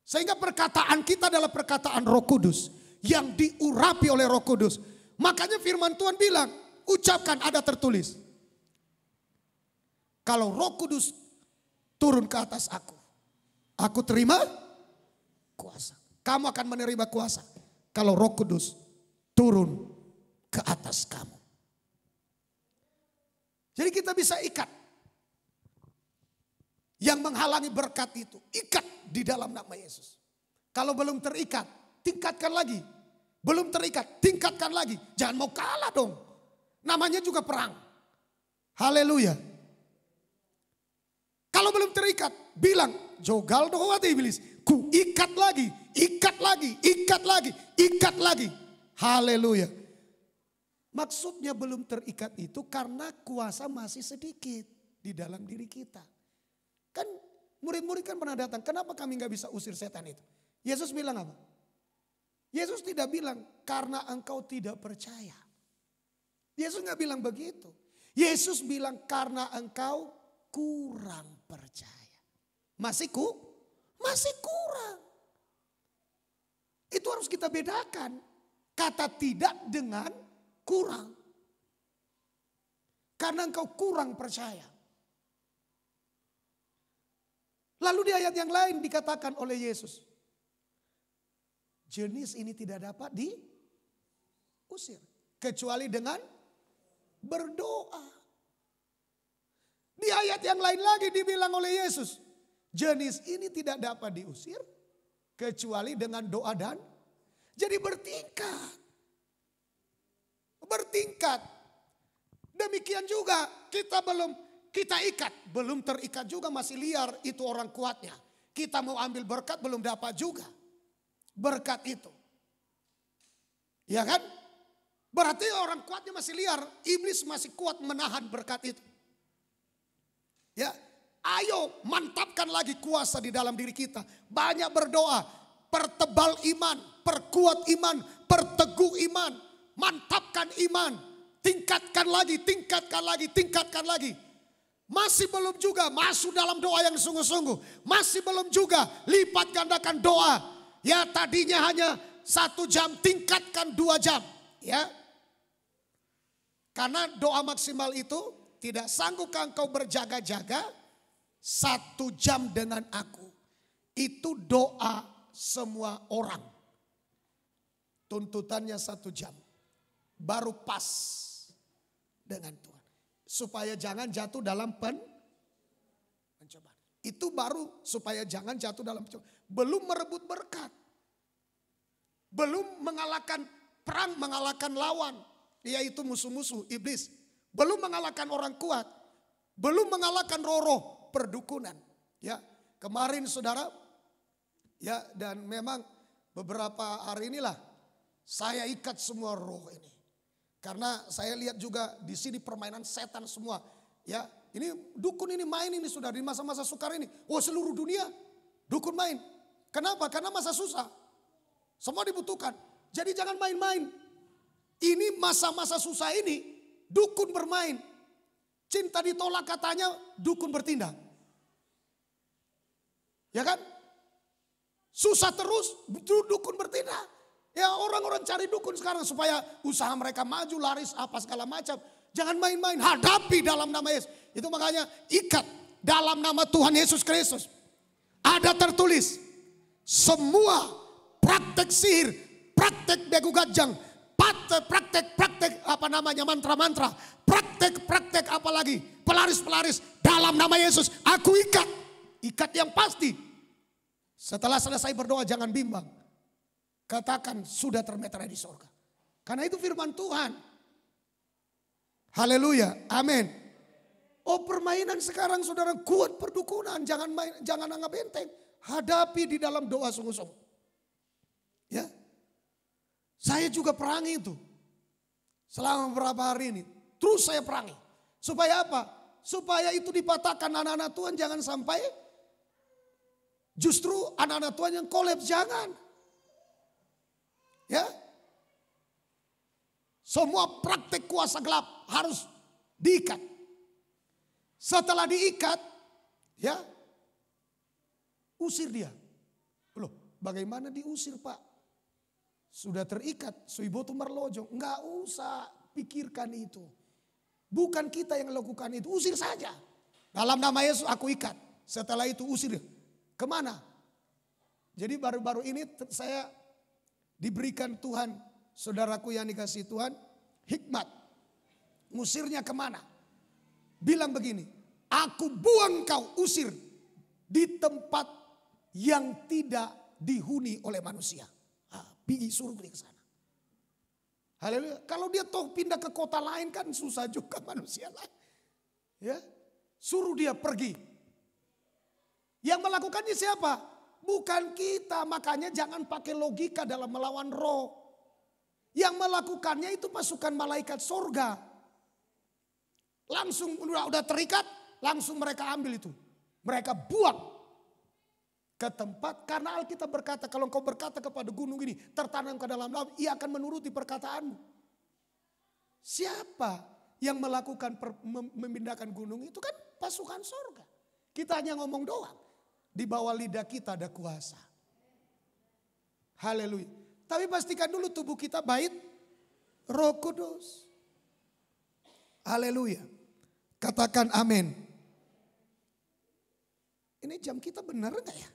Sehingga perkataan kita adalah perkataan Roh Kudus. Yang diurapi oleh Roh Kudus. Makanya firman Tuhan bilang, ucapkan ada tertulis. Kalau Roh Kudus turun ke atas aku terima kuasa. Kamu akan menerima kuasa. Kalau Roh Kudus turun ke atas kamu. Jadi kita bisa ikat. Yang menghalangi berkat itu, ikat di dalam nama Yesus. Kalau belum terikat, tingkatkan lagi. Belum terikat, tingkatkan lagi. Jangan mau kalah dong. Namanya juga perang. Haleluya. Kalau belum terikat, bilang, jogal doa iblis. Ku ikat lagi, ikat lagi, ikat lagi, ikat lagi. Haleluya. Maksudnya belum terikat itu karena kuasa masih sedikit di dalam diri kita. Kan murid-murid kan pernah datang, kenapa kami gak bisa usir setan itu? Yesus bilang apa? Yesus tidak bilang karena engkau tidak percaya. Yesus gak bilang begitu. Yesus bilang karena engkau kurang percaya. Masih kurang. Itu harus kita bedakan. Kata tidak dengan kurang. Karena engkau kurang percaya. Lalu di ayat yang lain dikatakan oleh Yesus. Jenis ini tidak dapat diusir. Kecuali dengan berdoa. Di ayat yang lain lagi dibilang oleh Yesus. Jenis ini tidak dapat diusir. Kecuali dengan doa dan. Jadi bertingkat. Bertingkat. Demikian juga kita ikat. Belum terikat juga masih liar itu orang kuatnya. Kita mau ambil berkat belum dapat juga. Berkat itu. Ya kan? Berarti orang kuatnya masih liar. Iblis masih kuat menahan berkat itu. Ya, ayo mantapkan lagi kuasa di dalam diri kita. Banyak berdoa. Pertebal iman, perkuat iman, perteguh iman, mantapkan iman, tingkatkan lagi, tingkatkan lagi, tingkatkan lagi. Masih belum juga masuk dalam doa yang sungguh-sungguh. Masih belum juga lipat gandakan doa. Ya tadinya hanya 1 jam, tingkatkan 2 jam. Ya, karena doa maksimal itu tidak sanggupkah engkau berjaga-jaga 1 jam dengan aku. Itu doa semua orang. Tuntutannya 1 jam. Baru pas dengan Tuhan. Supaya jangan jatuh dalam pencobaan. Itu baru supaya jangan jatuh dalam pencobaan. Belum merebut berkat. Belum mengalahkan perang, mengalahkan lawan. Yaitu musuh-musuh iblis. Belum mengalahkan orang kuat. Belum mengalahkan roh-roh perdukunan. Ya, kemarin saudara. Ya, dan memang beberapa hari inilah saya ikat semua roh ini. Karena saya lihat juga di sini permainan setan semua. Ya, ini dukun ini main ini sudah di masa-masa sukar ini. Oh, seluruh dunia dukun main. Kenapa? Karena masa susah. Semua dibutuhkan. Jadi jangan main-main. Ini masa-masa susah ini dukun bermain. Cinta ditolak katanya dukun bertindak. Ya kan? Susah terus dukun bertindak. Ya orang-orang cari dukun sekarang supaya usaha mereka maju, laris apa segala macam. Jangan main-main, hadapi dalam nama Yesus. Itu makanya ikat dalam nama Tuhan Yesus Kristus. Ada tertulis semua praktek sihir, praktek begu gajang, praktek apa namanya mantra-mantra, praktek apalagi pelaris-pelaris dalam nama Yesus. Aku ikat yang pasti. Setelah selesai berdoa jangan bimbang. Katakan sudah termeterai di sorga. Karena itu firman Tuhan. Haleluya, amin. Oh permainan sekarang saudara kuat perdukunan. Jangan anggap enteng. Hadapi di dalam doa sungguh-sungguh. Ya, Saya juga perangi itu. Selama beberapa hari ini. Terus saya perangi. Supaya apa? Supaya itu dipatahkan anak-anak Tuhan jangan sampai justru anak-anak Tuhan yang kolaps, jangan. Ya. Semua praktek kuasa gelap harus diikat. Setelah diikat, ya, usir dia. Loh, bagaimana diusir, Pak? Sudah terikat, suibotu marlojo. Enggak usah pikirkan itu. Bukan kita yang lakukan itu, usir saja. Dalam nama Yesus aku ikat. Setelah itu usir. Kemana? Jadi baru-baru ini saya diberikan Tuhan, saudaraku yang dikasih Tuhan, hikmat. Ngusirnya kemana? Bilang begini, aku buang kau, usir di tempat yang tidak dihuni oleh manusia. Pergi suruh dia ke sana. Haleluya. Kalau dia toh pindah ke kota lain kan susah juga manusia lain. Ya, suruh dia pergi. Yang melakukannya siapa? Bukan kita. Makanya jangan pakai logika dalam melawan roh. Yang melakukannya itu pasukan malaikat surga. Langsung udah terikat, langsung mereka ambil itu. Mereka buang ke tempat, karena Alkitab berkata kalau engkau berkata kepada gunung ini tertanam ke dalam laut, ia akan menuruti perkataanmu. Siapa yang melakukan memindahkan gunung itu? Kan pasukan surga. Kita hanya ngomong doang. Di bawah lidah kita ada kuasa. Haleluya. Tapi pastikan dulu tubuh kita bait Roh Kudus. Haleluya. Katakan amin. Ini jam kita benar enggak ya?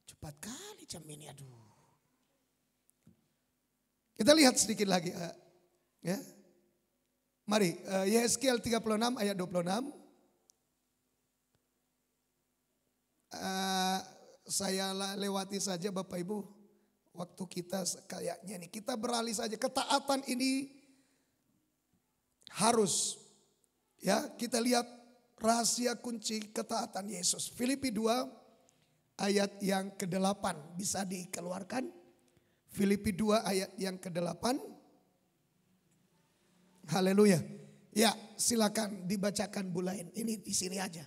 Cepat kali jam ini, aduh. Kita lihat sedikit lagi. Ya. Mari, Yeskel 36 ayat 26. Saya lewati saja Bapak Ibu. Waktu kita kayaknya nih, kita beralih saja. Ketaatan ini harus, ya, kita lihat rahasia kunci ketaatan Yesus. Filipi 2 ayat yang ke-8 bisa dikeluarkan. Filipi 2 ayat yang ke-8. Haleluya. Ya, silakan dibacakan bulain. Ini di sini aja.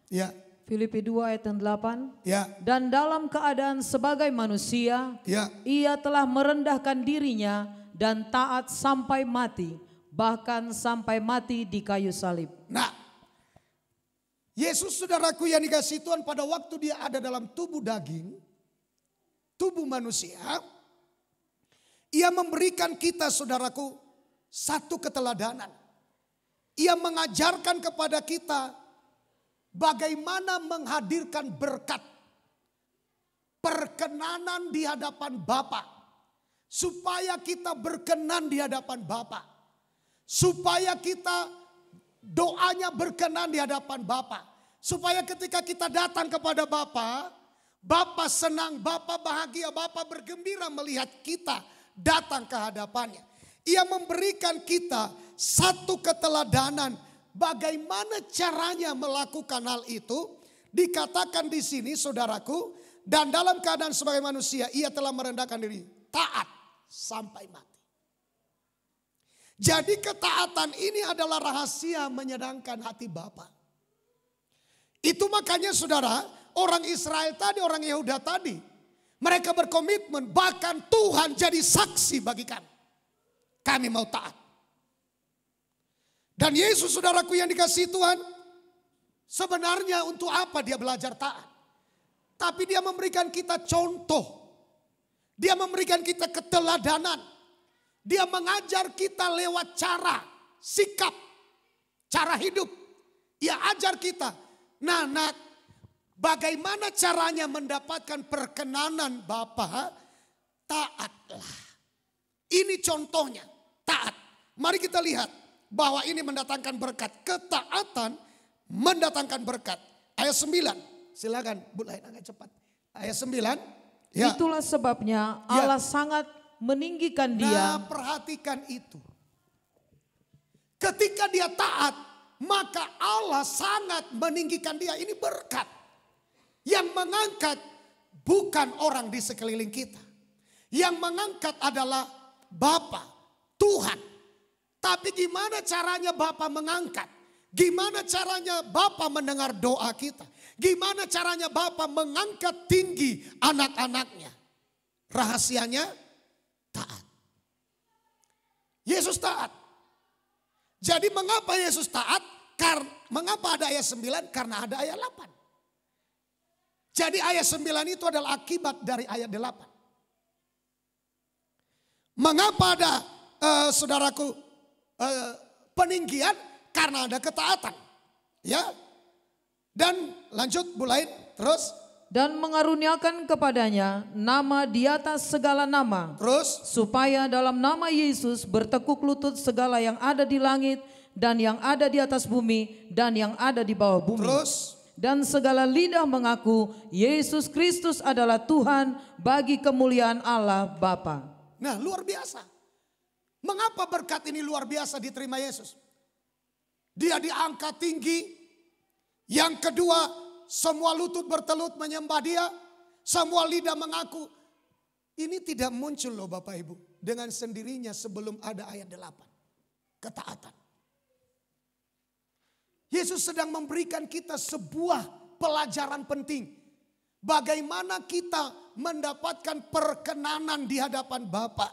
Ya. Filipi 2 ayat yang 8. Ya. Dan dalam keadaan sebagai manusia, ya, ia telah merendahkan dirinya dan taat sampai mati, bahkan sampai mati di kayu salib. Nah, Yesus saudaraku yang dikasihi Tuhan, pada waktu dia ada dalam tubuh daging, tubuh manusia, ia memberikan kita saudaraku satu keteladanan. Ia mengajarkan kepada kita bagaimana menghadirkan berkat, perkenanan di hadapan Bapa, supaya kita berkenan di hadapan Bapa, supaya kita doanya berkenan di hadapan Bapa, supaya ketika kita datang kepada Bapa, Bapa senang, Bapa bahagia, Bapa bergembira melihat kita datang ke hadapannya. Ia memberikan kita satu keteladanan bagaimana caranya melakukan hal itu. Dikatakan di sini saudaraku, dan dalam keadaan sebagai manusia ia telah merendahkan diri, taat sampai mati. Jadi ketaatan ini adalah rahasia menyenangkan hati Bapa. Itu makanya saudara, orang Israel tadi, orang Yehuda tadi, mereka berkomitmen bahkan Tuhan jadi saksi bagi kami. Kami mau taat. Dan Yesus saudaraku yang dikasihi Tuhan, sebenarnya untuk apa dia belajar taat? Tapi dia memberikan kita contoh. Dia memberikan kita keteladanan. Dia mengajar kita lewat cara, sikap, cara hidup. Ia ajar kita, nah bagaimana caranya mendapatkan perkenanan Bapa? Taatlah. Ini contohnya, taat. Mari kita lihat bahwa ini mendatangkan berkat. Ketaatan mendatangkan berkat. Ayat 9, silakan Bu Lain agak cepat. Ayat 9. Ya. Itulah sebabnya Allah sangat meninggikan dia. Nah, perhatikan itu. Ketika dia taat, maka Allah sangat meninggikan dia. Ini berkat yang mengangkat bukan orang di sekeliling kita. Yang mengangkat adalah Bapa, Tuhan. Tapi gimana caranya Bapa mengangkat? Gimana caranya Bapa mendengar doa kita? Gimana caranya Bapa mengangkat tinggi anak-anaknya? Rahasianya taat. Yesus taat. Jadi mengapa Yesus taat? Mengapa ada ayat 9? Karena ada ayat 8. Jadi ayat 9 itu adalah akibat dari ayat 8. Mengapa ada saudaraku peninggian? Karena ada ketaatan. Ya. Dan lanjut mulai terus. Dan mengaruniakan kepadanya nama di atas segala nama. Terus. Supaya dalam nama Yesus bertekuk lutut segala yang ada di langit dan yang ada di atas bumi dan yang ada di bawah bumi. Terus. Dan segala lidah mengaku Yesus Kristus adalah Tuhan bagi kemuliaan Allah Bapa. Nah, luar biasa. Mengapa berkat ini luar biasa diterima Yesus? Dia diangkat tinggi. Yang kedua, semua lutut bertelut menyembah dia. Semua lidah mengaku. Ini tidak muncul loh Bapak Ibu. Dengan sendirinya sebelum ada ayat 8. Ketaatan. Yesus sedang memberikan kita sebuah pelajaran penting. Bagaimana kita mendapatkan perkenanan di hadapan Bapa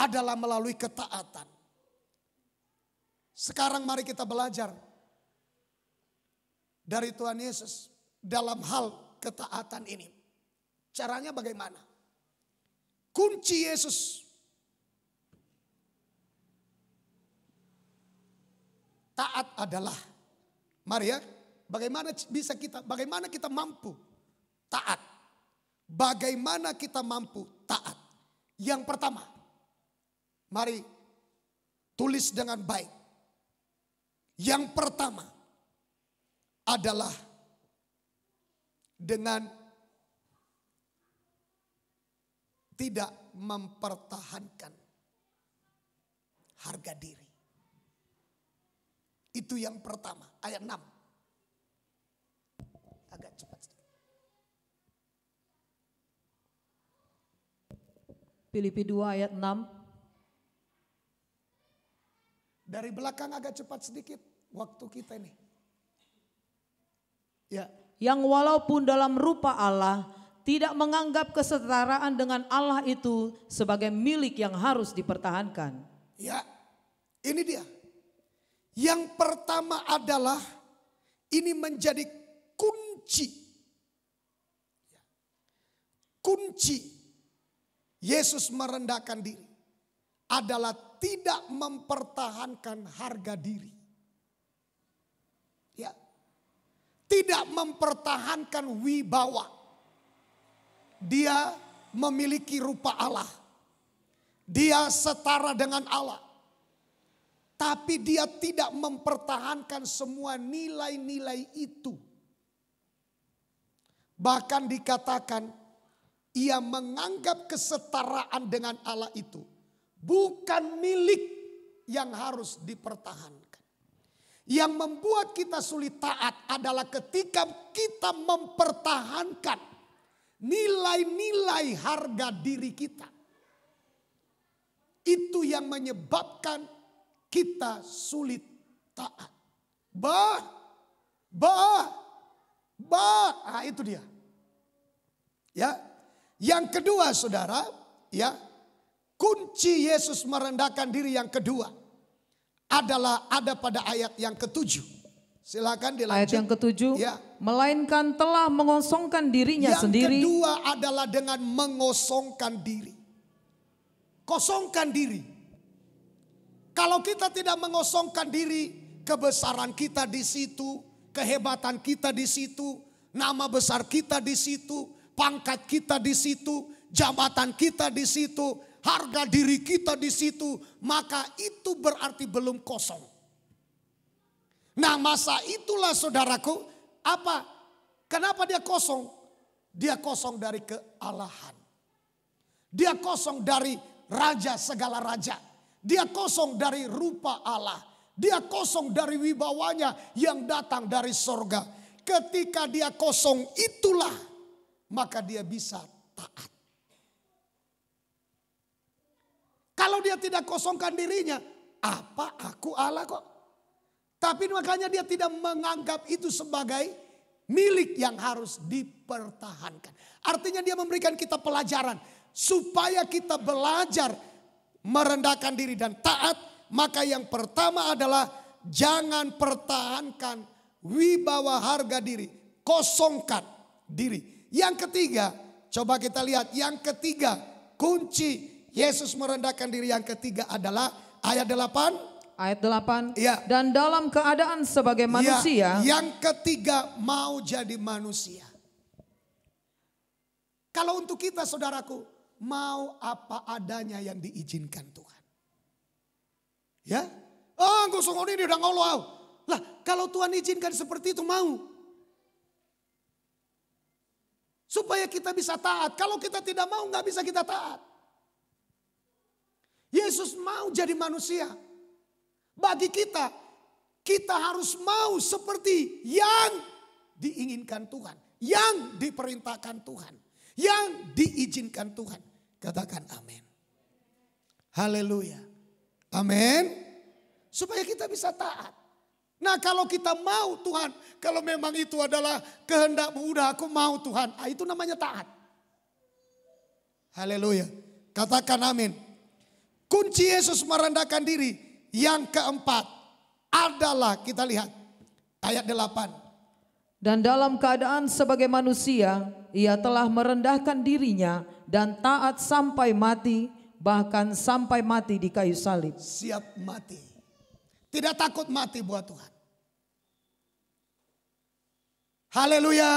adalah melalui ketaatan. Sekarang mari kita belajar dari Tuhan Yesus dalam hal ketaatan ini. Caranya bagaimana? Kunci Yesus taat adalah, mari ya, bagaimana kita mampu taat? Bagaimana kita mampu taat? Yang pertama, mari tulis dengan baik. Yang pertama adalah dengan tidak mempertahankan harga diri. Itu yang pertama, ayat 6. Agak cepat sedikit. Filipi 2 ayat 6. Dari belakang agak cepat sedikit waktu kita ini. Ya. Yang walaupun dalam rupa Allah tidak menganggap kesetaraan dengan Allah itu sebagai milik yang harus dipertahankan. Ya, ini dia. Yang pertama adalah ini menjadi kunci. Kunci Yesus merendahkan diri adalah tidak mempertahankan harga diri. Ya. Tidak mempertahankan wibawa. Dia memiliki rupa Allah. Dia setara dengan Allah. Tapi dia tidak mempertahankan semua nilai-nilai itu. Bahkan dikatakan ia menganggap kesetaraan dengan Allah itu bukan milik yang harus dipertahankan. Yang membuat kita sulit taat adalah ketika kita mempertahankan nilai-nilai harga diri kita. Itu yang menyebabkan kita sulit taat. Nah, itu dia. Ya. Yang kedua saudara, ya. Kunci Yesus merendahkan diri yang kedua adalah ada pada ayat yang ke-7. Silakan dilanjut. Ayat yang ke-7, ya. Melainkan telah mengosongkan dirinya sendiri. Yang kedua adalah dengan mengosongkan diri. Kosongkan diri. Kalau kita tidak mengosongkan diri, kebesaran kita di situ, kehebatan kita di situ, nama besar kita di situ, pangkat kita di situ, jabatan kita di situ, harga diri kita di situ, maka itu berarti belum kosong. Nah, masa itulah saudaraku, apa? Kenapa dia kosong? Dia kosong dari kealahan. Dia kosong dari raja segala raja. Dia kosong dari rupa Allah. Dia kosong dari wibawanya yang datang dari sorga. Ketika dia kosong itulah maka dia bisa taat. Kalau dia tidak kosongkan dirinya, apa aku Allah kok? Tapi makanya dia tidak menganggap itu sebagai milik yang harus dipertahankan. Artinya dia memberikan kita pelajaran supaya kita belajar merendahkan diri dan taat. Maka yang pertama adalah jangan pertahankan wibawa harga diri. Kosongkan diri. Yang ketiga, coba kita lihat. Yang ketiga, kunci Yesus merendahkan diri yang ketiga adalah ayat 8. Ayat 8. Ya. Dan dalam keadaan sebagai manusia. Ya, yang ketiga mau jadi manusia. Kalau untuk kita saudaraku, mau apa adanya yang diizinkan Tuhan. Ya. Gak usah ini udah ngoloh. Lah kalau Tuhan izinkan seperti itu mau. Supaya kita bisa taat. Kalau kita tidak mau gak bisa kita taat. Yesus mau jadi manusia. Bagi kita, kita harus mau seperti yang diinginkan Tuhan. Yang diperintahkan Tuhan. Yang diizinkan Tuhan. Katakan amin. Haleluya. Amin. Supaya kita bisa taat. Nah kalau kita mau Tuhan. Kalau memang itu adalah kehendak-Mu, udah aku mau Tuhan. Itu namanya taat. Haleluya. Katakan amin. Kunci Yesus merendahkan diri. Yang keempat adalah kita lihat ayat 8. Dan dalam keadaan sebagai manusia, ia telah merendahkan dirinya dan taat sampai mati, bahkan sampai mati di kayu salib. Siap mati. Tidak takut mati buat Tuhan. Haleluya.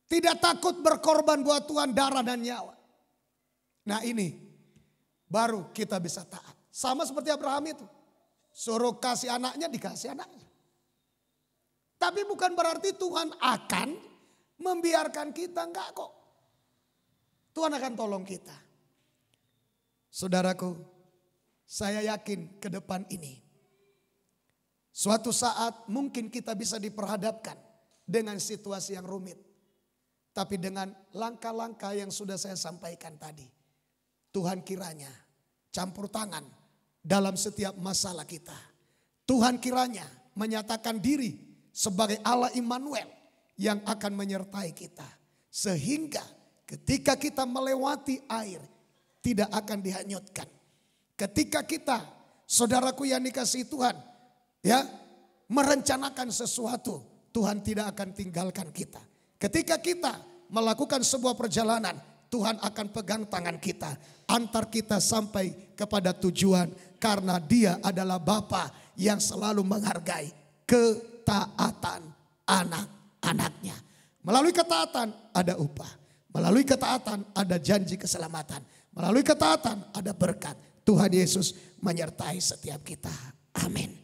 Tidak takut berkorban buat Tuhan darah dan nyawa. Nah ini baru kita bisa taat. Sama seperti Abraham itu. Suruh kasih anaknya, dikasih anaknya. Tapi bukan berarti Tuhan akan membiarkan kita, enggak kok. Tuhan akan tolong kita. Saudaraku, saya yakin ke depan ini. Suatu saat mungkin kita bisa diperhadapkan dengan situasi yang rumit. Tapi dengan langkah-langkah yang sudah saya sampaikan tadi. Tuhan kiranya campur tangan dalam setiap masalah kita. Tuhan kiranya menyatakan diri sebagai Allah Immanuel yang akan menyertai kita. Sehingga ketika kita melewati air tidak akan dihanyutkan. Ketika kita, saudaraku yang dikasihi Tuhan, ya, merencanakan sesuatu, Tuhan tidak akan tinggalkan kita. Ketika kita melakukan sebuah perjalanan, Tuhan akan pegang tangan kita, antar kita sampai kepada tujuan. Karena Dia adalah Bapa yang selalu menghargai ketaatan anak-anaknya. Melalui ketaatan ada upah. Melalui ketaatan ada janji keselamatan. Melalui ketaatan ada berkat. Tuhan Yesus menyertai setiap kita. Amin.